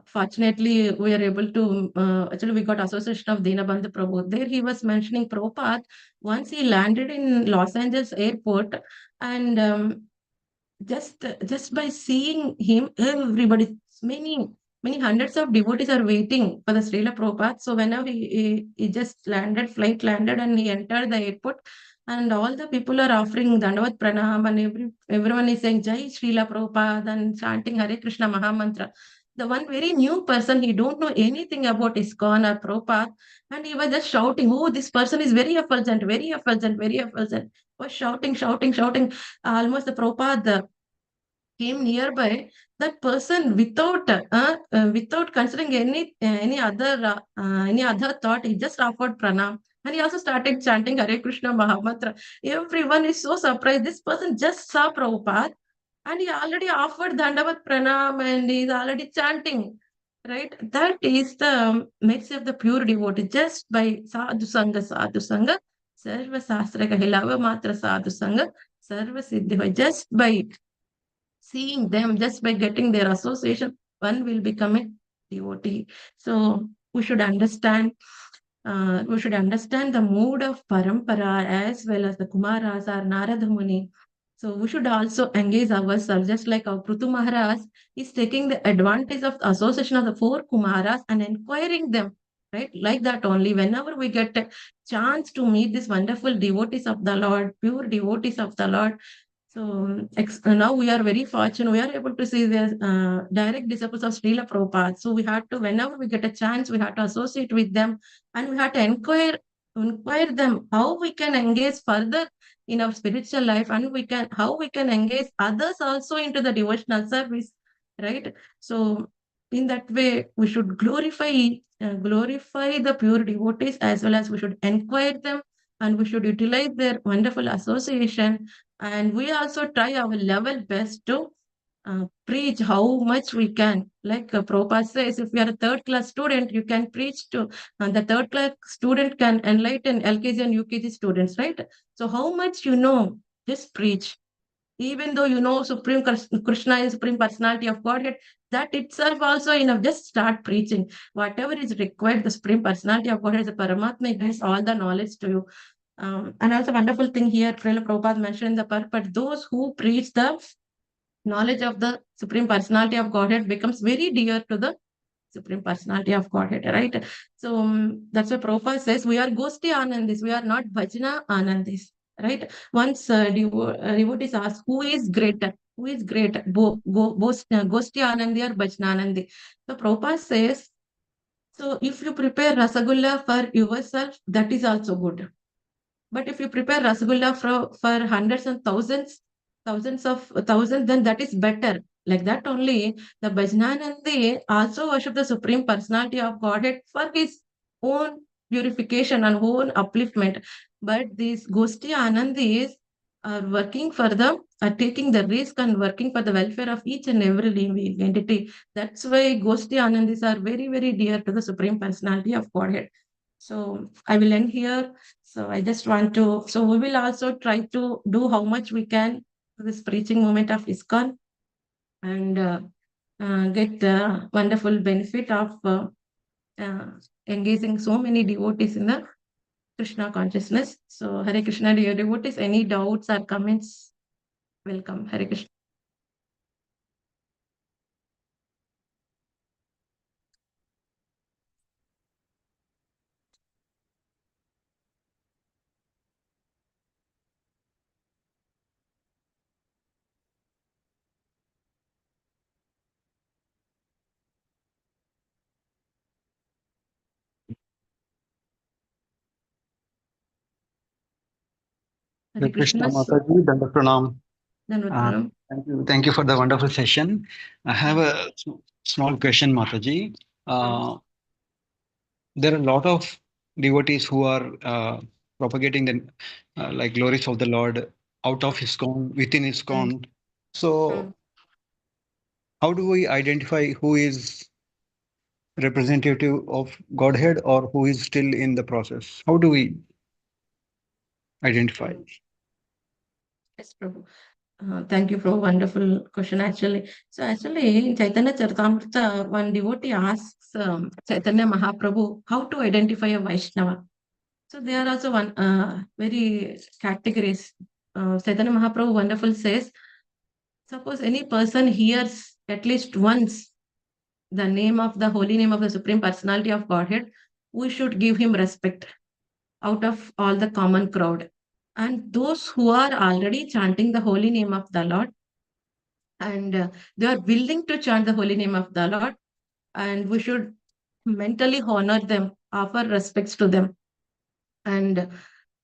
fortunately, we are able to, actually, we got association of Dinabandhu Prabhu. There he was mentioning Prabhupada. Once he landed in Los Angeles airport, and just by seeing him, everybody, many hundreds of devotees are waiting for the Srila Prabhupada. So whenever he just landed, flight landed, and he entered the airport, and all the people are offering Dandavat Pranam, and everyone is saying Jai Srila Prabhupada and chanting Hare Krishna Mahamantra. The one very new person, he don't know anything about ISKCON or Prabhupada, and he was just shouting, "Oh, this person is very effulgent, very effulgent, very effulgent." Was shouting, shouting, shouting. Almost the Prabhupada came nearby, that person without considering any other thought, he just offered pranam. And he also started chanting Hare Krishna Mahamantra. Everyone is so surprised. This person just saw Prabhupada and he already offered Dandavat Pranam and he's already chanting. Right? That is the mercy of the pure devotee. Just by Sadhu Sangha, Sarva Sastra Kahilava Matra Sadhu Sangha, Sarva Siddhi. Just by seeing them, just by getting their association, one will become a devotee. So we should understand the mood of parampara as well as the Kumaras or Narada Muni. So we should also engage ourselves, just like our Prutu Maharaj is taking the advantage of the association of the four Kumaras and inquiring them, right? Like that only. Whenever we get a chance to meet these wonderful devotees of the Lord, pure devotees of the Lord, so now we are very fortunate. We are able to see the direct disciples of Srila Prabhupada. So we have to, whenever we get a chance, we have to associate with them and we have to inquire them how we can engage further in our spiritual life and how we can engage others also into the devotional service, right? So in that way, we should glorify the pure devotees as well as we should inquire them and we should utilize their wonderful association and we also try our level best to preach how much we can. Like Prabhupada says, if you are a third class student, you can preach to the third class student can enlighten LKG and UKG students, right? So how much you know, just preach. Even though you know Supreme Krishna is Supreme Personality of Godhead, that itself also enough. Just start preaching. Whatever is required, the Supreme Personality of Godhead is a Paramatma, gives all the knowledge to you. And also wonderful thing here, Srila Prabhupada mentioned in the purport, those who preach the knowledge of the Supreme Personality of Godhead becomes very dear to the Supreme Personality of Godhead, right? So that's why Prabhupada says we are Gosti Anandis, we are not Bhajana Anandis, right? Once devotees ask, who is greater? Who is greater? Gosti Anandi or Bhajana Anandi? So Prabhupada says, so if you prepare Rasagulla for yourself, that is also good. But if you prepare Rasgulla for hundreds and thousands, then that is better. Like that only, the Bhajnanandi also worship the Supreme Personality of Godhead for his own purification and own upliftment. But these Gosti Anandis are working for the are taking the risk and working for the welfare of each and every living entity. That's why Gosti Anandis are very, very dear to the Supreme Personality of Godhead. So I will end here. So I just want to, so we will also try to do how much we can for this preaching moment of ISKCON, and get the wonderful benefit of uh, engaging so many devotees in the Krishna consciousness. So Hare Krishna, dear devotees, any doubts or comments? Welcome. Hare Krishna. Hare Hare Krishna Krishna. So, Mataji, Danda Pranam. Dandavat Uh, Pranam. thank you for the wonderful session. I have Mm, a small question, Mataji. mm, There are a lot of devotees who are propagating the like glories of the Lord out of ISKCON, within mm, ISKCON. So, mm. how do we identify who is representative of Godhead or who is still in the process? How do we identify? Mm. Yes, Prabhu. Thank you for a wonderful question, actually. So, actually, in Chaitanya Charitamrita, one devotee asks Chaitanya Mahaprabhu how to identify a Vaishnava. So, there are also one very categories. Chaitanya Mahaprabhu wonderful says, suppose any person hears at least once the name of the holy name of the Supreme Personality of Godhead, we should give him respect out of all the common crowd. And those who are already chanting the holy name of the Lord, and they are willing to chant the holy name of the Lord, and we should mentally honor them, offer respects to them. And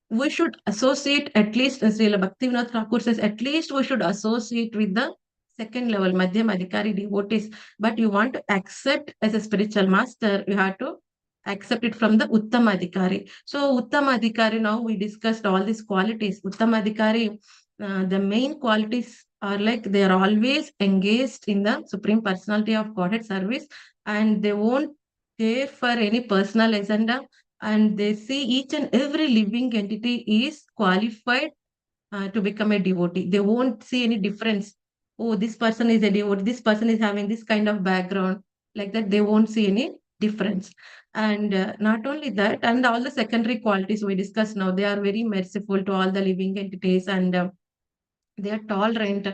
we should associate at least, as Srila Bhaktivinoda Thakur says, at least we should associate with the second level, Madhyam Adhikari devotees. But you want to accept as a spiritual master, you have to accept it from the Uttam Adhikari. So, Uttam Adhikari, now we discussed all these qualities. Uttam Adhikari, the main qualities are like they are always engaged in the Supreme Personality of Godhead service, and they won't care for any personal agenda, and they see each and every living entity is qualified to become a devotee. They won't see any difference. Oh, this person is a devotee, this person is having this kind of background, like that. They won't see any difference. And not only that, and all the secondary qualities we discussed now, they are very merciful to all the living entities, and they are tolerant.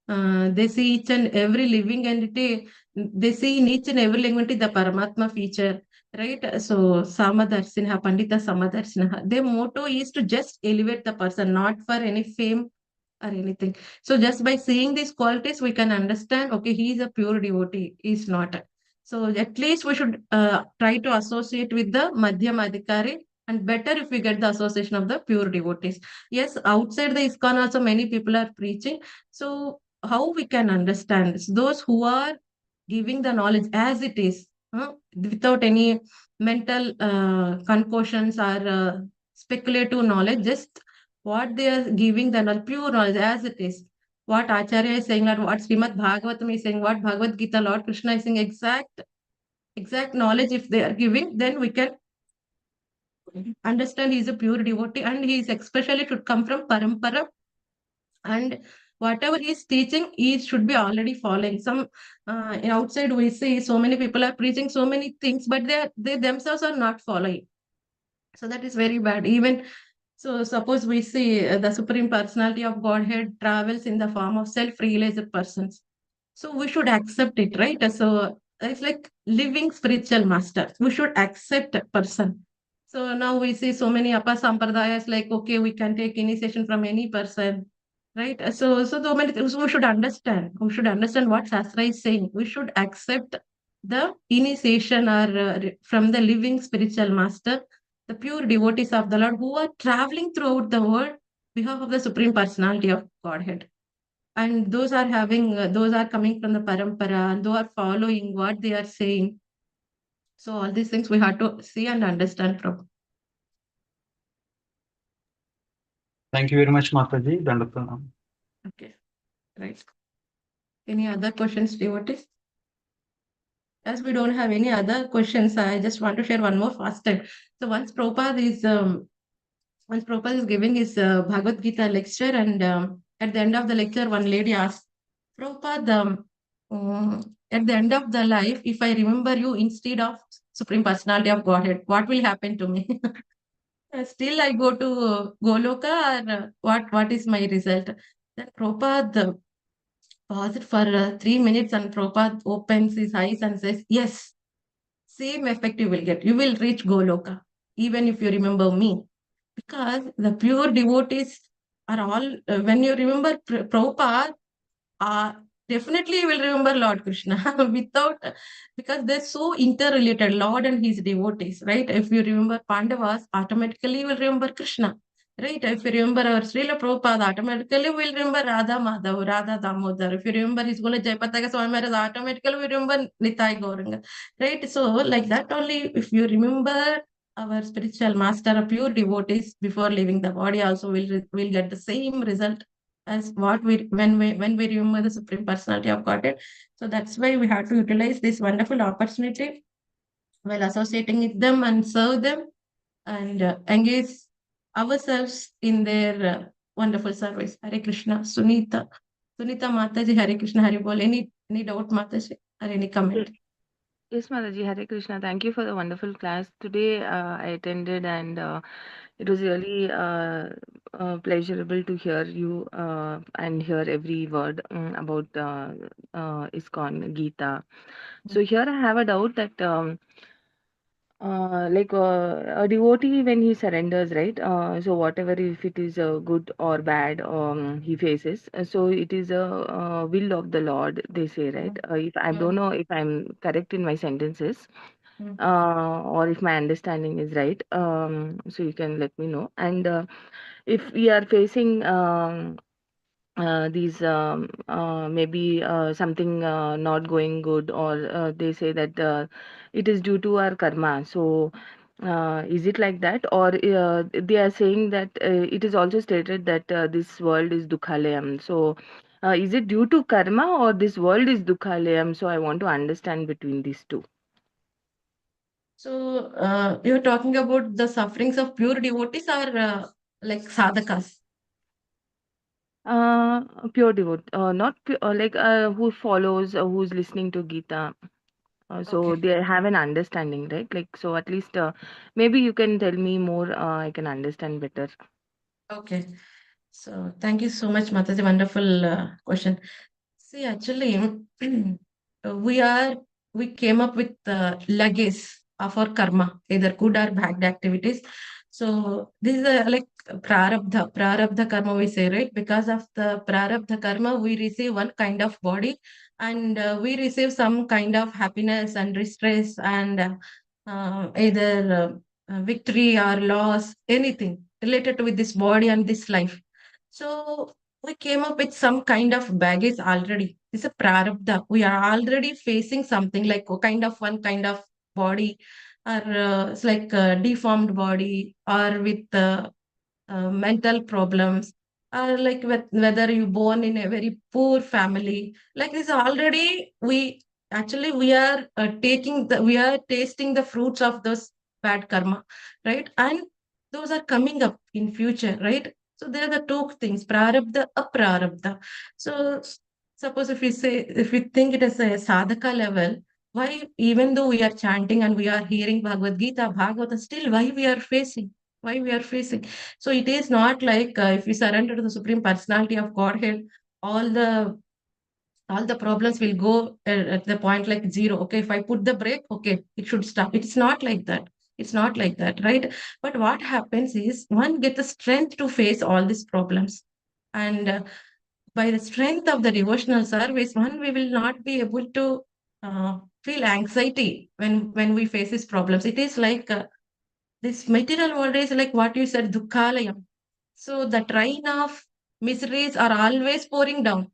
They see each and every living entity. They see in each and every living entity the Paramatma feature, right? So Samadarshinaha, Pandita Samadarshinaha. Their motto is to just elevate the person, not for any fame or anything. So just by seeing these qualities, we can understand, okay, he is a pure devotee, he is not. So at least we should try to associate with the Madhyam Adhikari, and better if we get the association of the pure devotees. Yes, outside the ISKCON also many people are preaching. So how we can understand this? Those who are giving the knowledge as it is, without any mental concoctions or speculative knowledge, just what they are giving the knowledge, pure knowledge as it is. What Acharya is saying, or what Srimad Bhagavatam is saying, what Bhagavad Gita, Lord Krishna is saying, exact knowledge if they are giving, then we can understand he is a pure devotee, and he is especially should come from parampara, and whatever he is teaching he should be already following. Some in outside we see so many people are preaching so many things, but they themselves are not following. So that is very bad. Even so, suppose we see the Supreme Personality of Godhead travels in the form of self-realized persons. So we should accept it, right? So it's like living spiritual master. We should accept a person. So now we see so many Apa Sampradayas, like, okay, we can take initiation from any person, right? So so many things we should understand. We should understand what Shastra is saying. We should accept the initiation or from the living spiritual master, the pure devotees of the Lord who are traveling throughout the world behalf of the Supreme Personality of Godhead. And those are having, those are coming from the parampara, and those are following what they are saying. So all these things we have to see and understand from. Thank you very much, Mataji. Dandatam. Okay, right. Any other questions, devotees? As we don't have any other questions, I just want to share one more fast time. So once Prabhupada is giving his Bhagavad Gita lecture, and at the end of the lecture, one lady asked, Prabhupada, at the end of the life, if I remember you instead of Supreme Personality of Godhead, what will happen to me? Still, I go to Goloka, or what is my result? Then Prabhupada paused for 3 minutes, and Prabhupada opens his eyes and says, yes, same effect you will get. You will reach Goloka, even if you remember me. Because the pure devotees are all, when you remember Prabhupada, uh, definitely you will remember Lord Krishna without, because they're so interrelated, Lord and his devotees, right? If you remember Pandavas, automatically you will remember Krishna, right? If you remember our Srila Prabhupada, automatically we will remember Radha Madhav, Radha Damodar. If you remember his Gula Jayapataka Swami Maharaj, automatically we remember Nitai Gauranga, right? So, like that only, if you remember our spiritual master, a pure devotees before leaving the body, also will get the same result as what we remember the Supreme Personality of Godhead. So that's why we have to utilize this wonderful opportunity while associating with them and serve them, and engage ourselves in their wonderful service. Hare Krishna, Sunita. Sunita Mataji, Hare Krishna, Hare Bol. Any doubt, Mataji, or any Ye- comment? Yes, Mataji, Hare Krishna. Thank you for the wonderful class today. I attended, and it was really pleasurable to hear you and hear every word about ISKCON Gita. So here I have a doubt that a devotee when he surrenders, right? So whatever, if it is good or bad, he faces. So it is a will of the Lord, they say, right? If I don't Mm, know if I'm correct in my sentences, mm. or if my understanding is right. So you can let me know. And if we are facing these maybe something not going good, or they say that it is due to our karma. So is it like that, or they are saying that it is also stated that this world is dukhalayam? So is it due to karma, or this world is dukhalayam? So I want to understand between these two. So you're talking about the sufferings of pure devotees, or like sadhakas? Uh, Pure devote, not pure, like who follows, who's listening to Gita. So Okay. they have an understanding, right? Like, so at least maybe you can tell me more, I can understand better. Okay. So thank you so much, Mataji. Wonderful question. See, actually, we are we came up with the luggage of our karma, either good or bad activities. So this is like prarabdha karma we say, right? Because of the prarabdha karma, we receive one kind of body, and we receive some kind of happiness and distress, and either victory or loss, anything related with this body and this life. So we came up with some kind of baggage already. It's a prarabdha. We are already facing something like a kind of one kind of body, or it's like a deformed body, or with mental problems, or like whether you born in a very poor family, like this already we are we are tasting the fruits of those bad karma, right? And those are coming up in future, right? So there are the two things, prarabdha, aprarabdha. So suppose if we think it as a sadhaka level, why, even though we are chanting and we are hearing Bhagavad Gita, Bhagavata, still why we are facing. So it is not like if we surrender to the Supreme Personality of Godhead, all the all the problems will go at the point like zero. Okay, if I put the brake, okay, it should stop. It's not like that. It's not like that, right? But what happens is one get the strength to face all these problems, and by the strength of the devotional service, one we will not be able to feel anxiety when we face these problems. It is like this material world is like what you said, dukhalayam. So the train of miseries are always pouring down,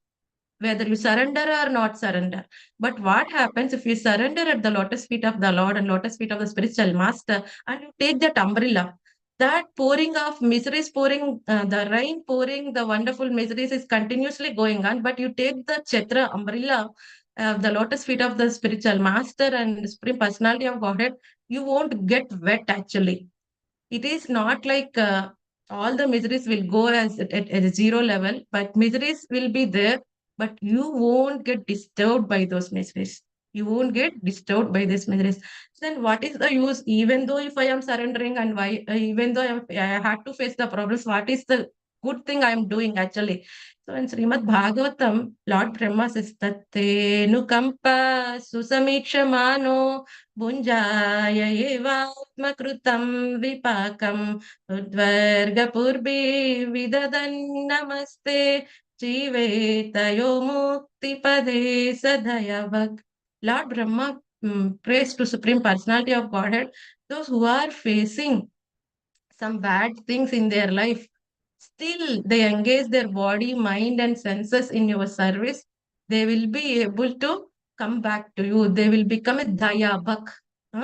whether you surrender or not surrender. But what happens if you surrender at the lotus feet of the Lord and lotus feet of the spiritual master, and you take that umbrella? that pouring of miseries, pouring the rain, pouring the wonderful miseries is continuously going on. But you take the chatra umbrella, the lotus feet of the spiritual master and supreme personality of Godhead, you won't get wet actually. It is not like all the miseries will go at a zero level, but miseries will be there, but you won't get disturbed by those miseries. You won't get disturbed by these miseries. Then what is the use? Even though if I am surrendering and why, even though I had to face the problems, what is the good thing I am doing actually? So in Srimad Bhagavatam, Lord Brahma says, Tatte nukampa susamikshmano भुञ्जाय एवात्मकृतं विपाकम् उद्वर्गपूर्वे विददन्नमस्ते जीवेतयो मुक्तिपदे सदयवक्. Lord Brahma prays to Supreme Personality of Godhead those who are facing some bad things in their life. Still, they engage their body, mind, and senses in your service. They will be able to come back to you. They will become a dayabak.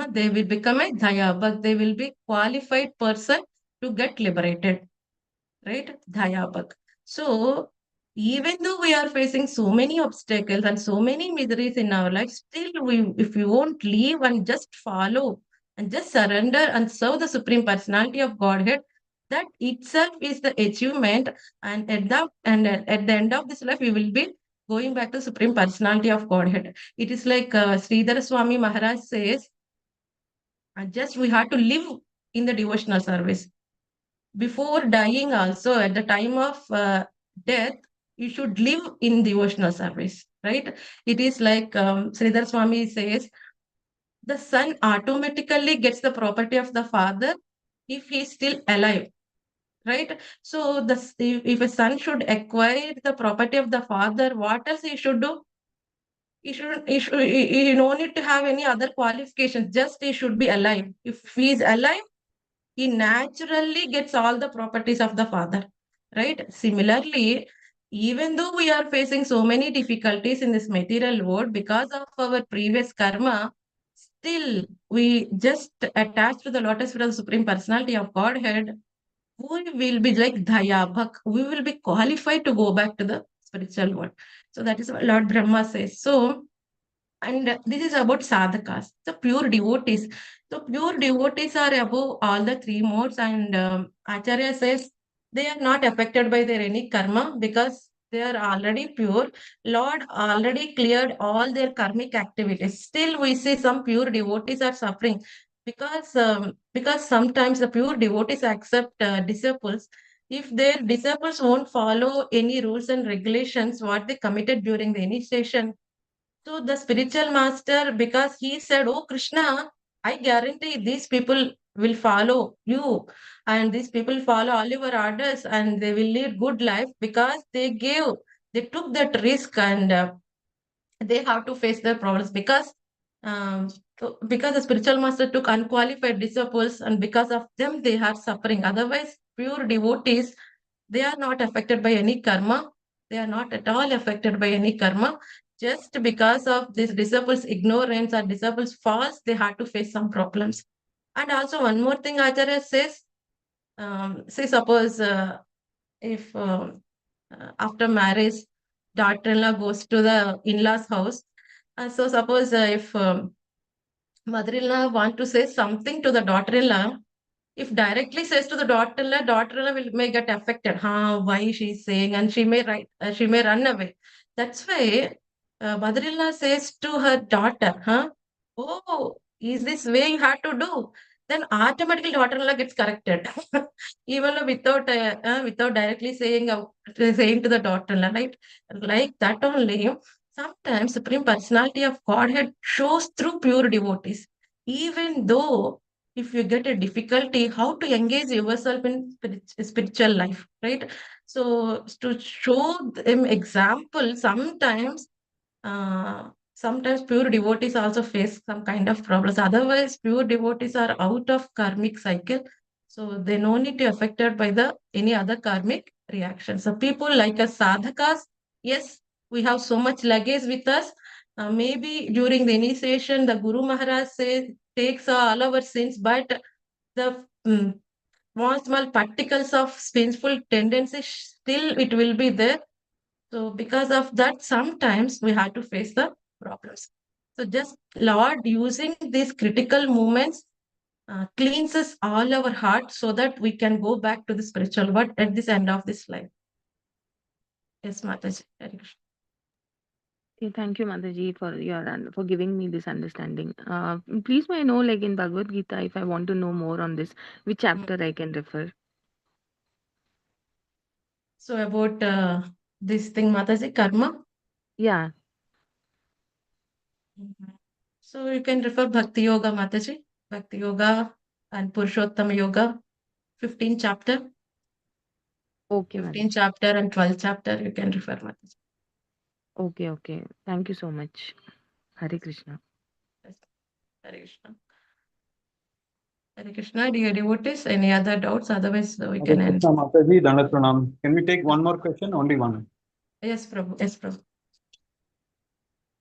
They will become a dayabak. They will be qualified person to get liberated, right? Dayabak. So, even though we are facing so many obstacles and so many miseries in our life, still if we won't leave and just follow and just surrender and serve the Supreme Personality of Godhead, that itself is the achievement. And at the end of this life, we will be going back to Supreme Personality of Godhead. It is like Sridhar Swami Maharaj says, just we have to live in the devotional service before dying also at the time of death you should live in devotional service, right? It is like Sridhar Swami says the son automatically gets the property of the father if he is still alive, right? So if a son should acquire the property of the father, what else he should do? He no need to have any other qualifications, just he should be alive. If he is alive, he naturally gets all the properties of the father, right? Similarly, even though we are facing so many difficulties in this material world because of our previous karma, still we just attach to the lotus feet of the Supreme Personality of Godhead. We will be like Dayabhak. We will be qualified to go back to the spiritual world. So that is what Lord Brahma says. So and this is about sadhakas, the pure devotees. So pure devotees are above all the three modes, and Acharya says they are not affected by their any karma because they are already pure. Lord already cleared all their karmic activities. Still, we see some pure devotees are suffering because sometimes the pure devotees accept disciples. If their disciples won't follow any rules and regulations, what they committed during the initiation, so the spiritual master, because he said, Oh Krishna, I guarantee these people will follow you and these people follow all your orders and they will lead good life because they took that risk and they have to face their problems um, because the spiritual master took unqualified disciples and because of them they are suffering. Otherwise, pure devotees, they are not affected by any karma. They are not at all affected by any karma. Just because of this disciples' ignorance or disciples' faults, they had to face some problems. And also one more thing Acharya says, say suppose if after marriage, daughter-in-law goes to the in-laws house. So suppose if mother-in-law want to say something to the daughter-in-law, if directly says to the daughter-in-law will may get affected. Why she's saying, and she may run away. That's why mother-in-law says to her daughter, oh, is this way you have to do? Then automatically daughter-in-law gets corrected, even without directly saying to the daughter-in-law, right? Like that only. Sometimes Supreme Personality of Godhead shows through pure devotees, even though if you get a difficulty, how to engage yourself in spiritual life, right? So to show them example, sometimes pure devotees also face some kind of problems. Otherwise, pure devotees are out of karmic cycle, so they no need to affected by the any other karmic reaction. So people like us sadhakas, yes, we have so much luggage with us. Maybe during the initiation, the Guru Maharaj says takes all our sins, but the small particles of sinful tendency, still it will be there. So because of that, sometimes we have to face the problems. So just Lord using these critical moments cleanses all our heart so that we can go back to the spiritual world at this end of this life. Yes, Mataji. Hare Krishna. Okay, thank you, Mataji, for giving me this understanding. Please, may I know, like in Bhagavad Gita, if I want to know more on this, which Mm. chapter I can refer? So about this thing, Mataji, karma. Yeah. Mhm. So you can refer Bhakti Yoga, Mataji. Bhakti Yoga and Purushottama Yoga, 15th chapter, Okay, 15th Mataji. chapter and 12th chapter, you can refer, Mataji. Okay, okay. Thank you so much. Hare Krishna. Yes. Hare Krishna. Hare Krishna, dear devotees, any other doubts? Otherwise, we Hare can end. Krishna Mataji, Dandat Pranam. Can we take one more question? Only one. Yes, Prabhu. Yes, Prabhu.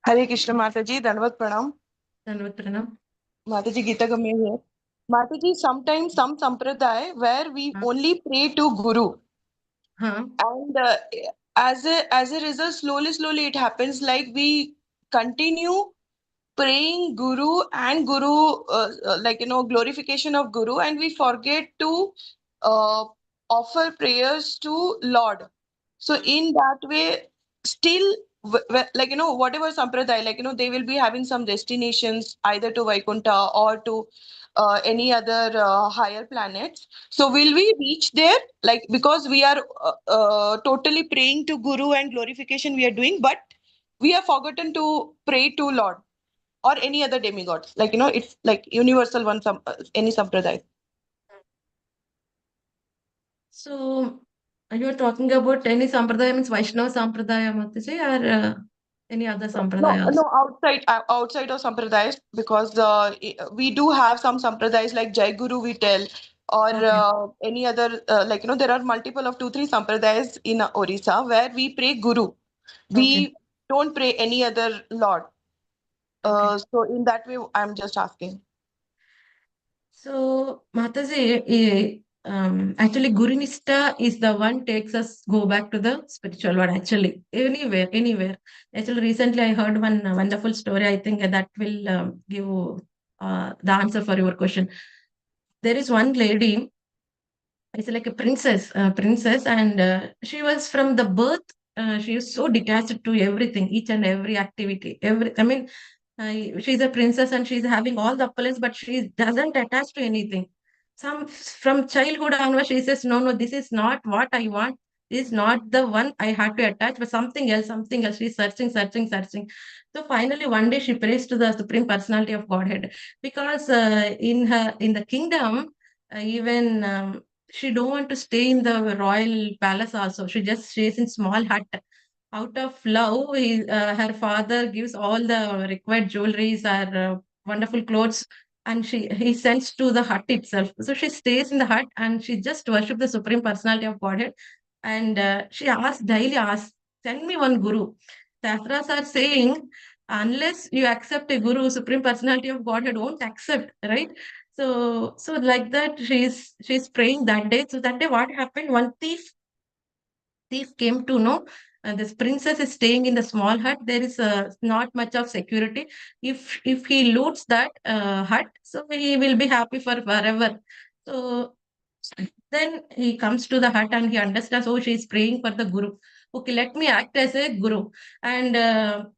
Hare Krishna Mataji, Dandavat Pranam. Dandavat Pranam. Mataji Gita Gamya here. Mataji, sometimes some sampradaya where we Huh? only pray to Guru, Huh? and as a result, slowly it happens like we continue praying Guru and Guru, glorification of Guru, and we forget to uh, offer prayers to Lord. So in that way, still, whatever sampradaya, they will be having some destinations either to Vaikuntha or to any other higher planets. So will we reach there? Like, because we are totally praying to Guru and glorification we are doing, but we have forgotten to pray to Lord or any other demigods. It's like universal one, any sampradaya. So, you are talking about any sampradaya, means Vaishnava sampradaya, Mataji, or any other No, sampradaya no, also? outside of sampradayas, because we do have some sampradayas like Jai Guru we tell, or Okay. any other, there are multiple of 2, 3 sampradayas in Orissa where we pray Guru. Okay. We don't pray any other Lord. Okay. So in that way, I'm just asking. So, Mataji, actually, Gurunista is the one takes us go back to the spiritual world. Actually, anywhere, anywhere. Actually, recently I heard one wonderful story. I think that will give the answer for your question. There is one lady. It's like a princess, and she was from the birth. She is so detached to everything, each and every activity. I mean, she's a princess and she's having all the opulence, but she doesn't attach to anything. Some from childhood onwards, she says, "No, no, this is not what I want. This is not the one I had to attach, but something else, something else." She's searching, searching, searching. So finally, one day she prays to the Supreme Personality of Godhead, because in the kingdom, even she don't want to stay in the royal palace. Also, she just stays in small hut. Out of love, her father gives all the required jewelries or wonderful clothes, and he sends to the hut itself. So she stays in the hut and she just worship the Supreme Personality of Godhead. And she asks daily, asks, send me one guru. Shastras are saying, unless you accept a guru, Supreme Personality of Godhead won't accept, right? So like that, she's praying that day. So that day, what happened? One thief came to know this princess is staying in the small hut. There is not much of security. If he loots that hut, so he will be happy for forever. So then he comes to the hut and he understands, oh, she is praying for the guru. Okay, let me act as a guru. And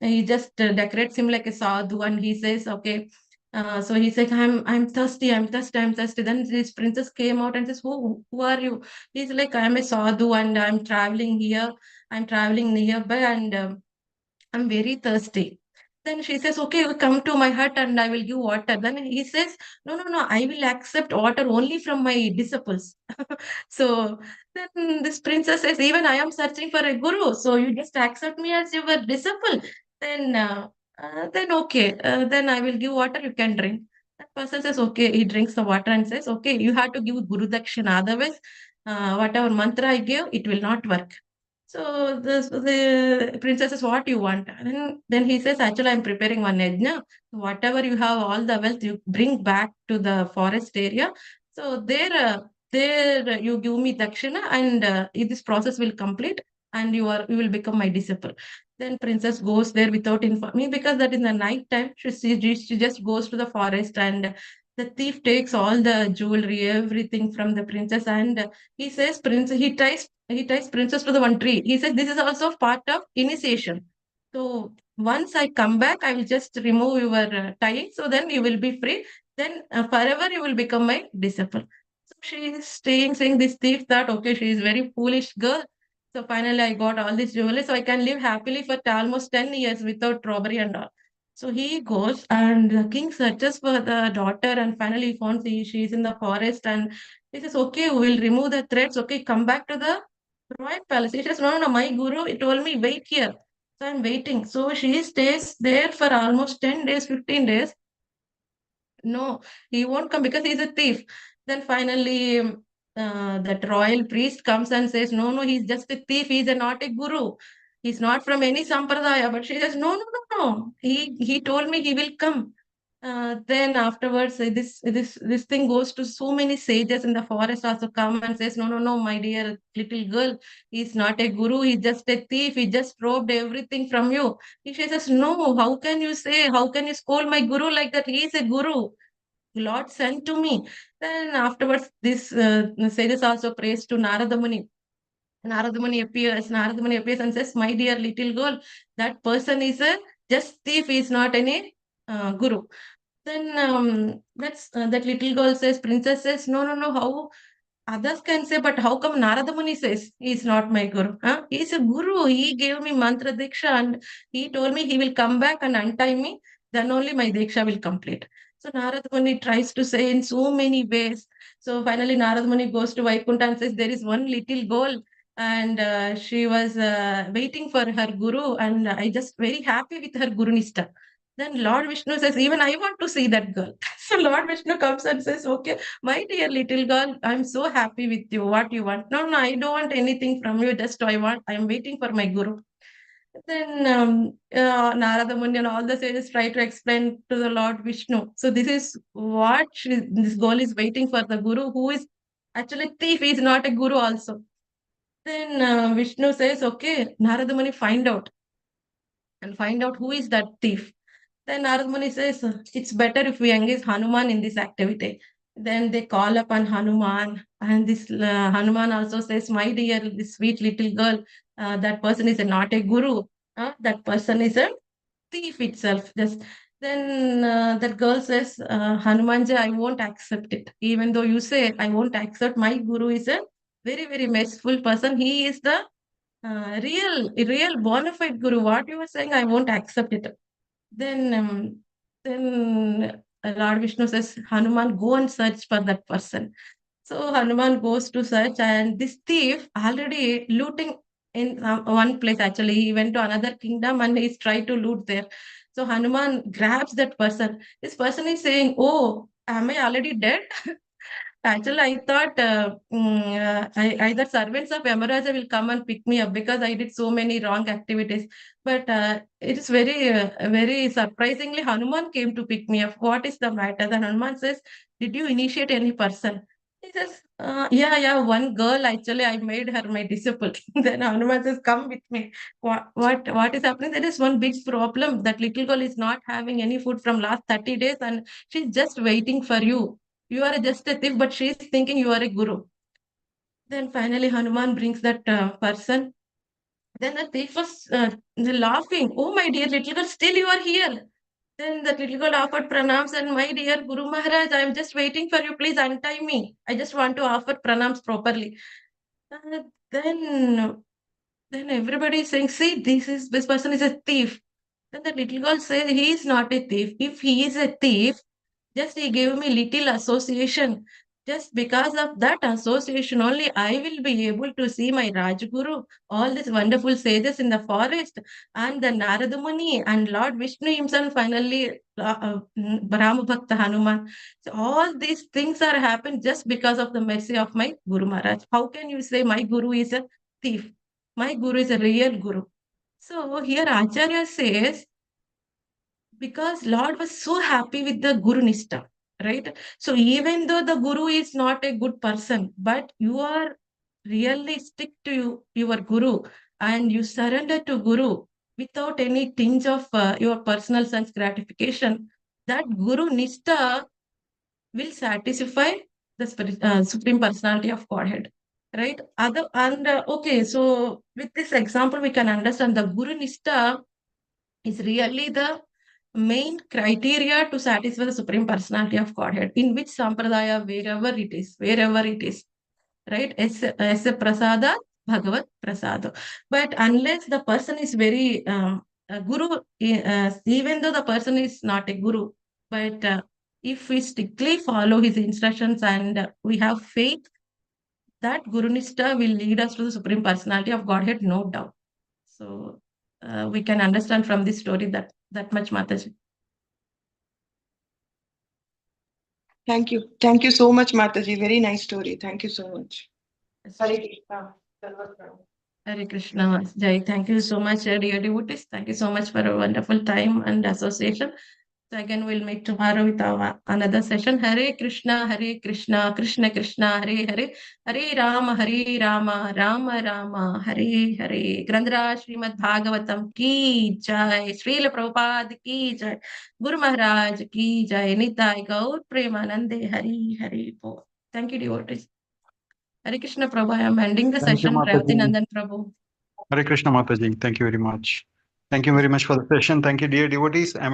he just decorates him like a sadhu, and he says, okay. So he said, I'm thirsty, I'm thirsty, I'm thirsty. Then this princess came out and says, who are you? He's like, I'm a sadhu and I'm traveling here. I'm traveling nearby, and I'm very thirsty. Then she says, okay, you come to my hut and I will give water. Then he says, no, no, no, I will accept water only from my disciples. So then this princess says, even I am searching for a guru. So you just accept me as your disciple. Then, then okay, then I will give water, you can drink. That person says, okay, he drinks the water and says, okay, you have to give Guru Dakshina. Otherwise, whatever mantra I give, it will not work. So the princess says, what you want? And then he says, actually, I'm preparing one yajna. Whatever you have, all the wealth, you bring back to the forest area. So there, there you give me dakshina, and this process will complete, and you will become my disciple. Then princess goes there without informing, because that in the night time she just goes to the forest, and the thief takes all the jewelry, everything from the princess, and he says prince he ties princess to the one tree. He says this is also part of initiation. So once I come back, I will just remove your tying, so then you will be free. Then forever you will become my disciple. So she is staying, saying this thief that okay, she is very foolish girl. So finally, I got all this jewelry, so I can live happily for almost 10 years without robbery and all. So he goes, and the king searches for the daughter, and finally he found she is in the forest, and he says, okay, we will remove the threads. Okay, come back to the royal palace. He says, no, no, no, my guru, he told me wait here. So I'm waiting. So she stays there for almost 10 days, 15 days. No, he won't come because he's a thief. Then finally, that royal priest comes and says, no, no, he's just a thief. He's not a guru. He's not from any sampradaya. But she says, no, no, no, no. He told me he will come. Then afterwards, this thing goes to so many sages in the forest also come and says, no, no, no, my dear little girl, he's not a guru. He's just a thief. He just robbed everything from you. He says, no, how can you say, how can you scold my guru like that? He is a guru. Lord sent to me. Then afterwards, this sages also prays to Narada Muni. Narada Muni appears and says, my dear little girl, that person is a just thief, he is not any guru. Then that little girl says, princess says, no, no, no, how others can say, but how come Narada Muni says he is not my guru? Huh? He is a guru. He gave me mantra diksha, and he told me he will come back and untie me. Then only my diksha will complete. So Narada Muni tries to say in so many ways. So finally Narada Muni goes to Vaikunta and says there is one little girl, and she was waiting for her guru, and I just very happy with her guru nishta. Then Lord Vishnu says, even I want to see that girl. So Lord Vishnu comes and says, okay, my dear little girl, I'm so happy with you. What you want? No, no, I don't want anything from you. Just I'm waiting for my guru. Then Narada Muni and all the sages try to explain to the Lord Vishnu. So this is what this girl is waiting for the guru, who is actually thief. He is not a guru also. Then Vishnu says, okay, Narada Muni, find out who is that thief. Then Narad Muni says, it's better if we engage Hanuman in this activity. Then they call upon Hanuman, and this Hanuman also says, my dear, this sweet little girl, that person is not a guru. That person is a thief itself. Then that girl says, Hanumanji, I won't accept it. Even though you say I won't accept, my guru is a very, very merciful person. He is the real bona fide guru. What you are saying, I won't accept it. Then Lord Vishnu says, Hanuman, go and search for that person. So Hanuman goes to search, and this thief already looting in one place. Actually, he went to another kingdom and he's trying to loot there. So Hanuman grabs that person. This person is saying, "Oh, am I already dead?" Actually, I thought either servants of Yamaraja will come and pick me up because I did so many wrong activities. But it is very surprisingly, Hanuman came to pick me up. What is the matter? Then Hanuman says, did you initiate any person? He says, yeah, yeah, one girl, actually, I made her my disciple. Then Hanuman says, come with me. What is happening? There is one big problem. That little girl is not having any food from last 30 days, and she's just waiting for you. You are just a thief, but she is thinking you are a guru. Then finally, Hanuman brings that person. Then the thief was laughing. Oh, my dear little girl, still you are here. Then the little girl offered pranams, and my dear Guru Maharaj, I am just waiting for you. Please untie me. I just want to offer pranams properly. Uh, then, then everybody is saying, see, this person is a thief. Then the little girl says, he is not a thief. If he is a thief, just he gave me little association. Just because of that association only, I will be able to see my Rajguru, all these wonderful sages in the forest, and the Narada Muni, and Lord Vishnu himself, finally, Brahma Bhakta Hanuman. So all these things are happened just because of the mercy of my Guru Maharaj. How can you say my Guru is a thief? My Guru is a real Guru. So here Acharya says, because Lord was so happy with the Guru Nishta. right? So even though the guru is not a good person, but you are really stick to your guru and you surrender to guru without any tinge of your personal sense gratification, that guru nishta will satisfy the supreme personality of Godhead, right? Other and okay, so with this example, we can understand the Guru Nishta is really the main criteria to satisfy the supreme personality of Godhead. In which sampradaya, wherever it is, right? As a prasada, Bhagavat prasada. But unless the person is very a guru, even though the person is not a guru, but if we strictly follow his instructions and we have faith, that guru nishta will lead us to the supreme personality of Godhead, no doubt. So we can understand from this story that much, Mataji. Thank you so much, Mataji. Very nice story. Thank you so much. Hare Krishna. Hare Krishna, Jai. Thank you so much, dear devotees. Thank you so much for a wonderful time and association. So again, we'll meet tomorrow with our another session. Hare Krishna, Krishna Krishna, Hare Hare, Hare Rama, Rama Rama, Hare Hare. Grandra Srimad Bhagavatam ki jai, Srila Prabhupada ki jai, Guru Maharaj ki jai, Nitai Gaur Premanande, Hare Hare. Thank you, devotees. Hare Krishna Prabhu, I am ending the Thank you, session. Revati Mataji. Nandan Prabhu. Hare Krishna, Mataji. Thank you very much. Thank you very much for the session. Thank you, dear devotees. I'm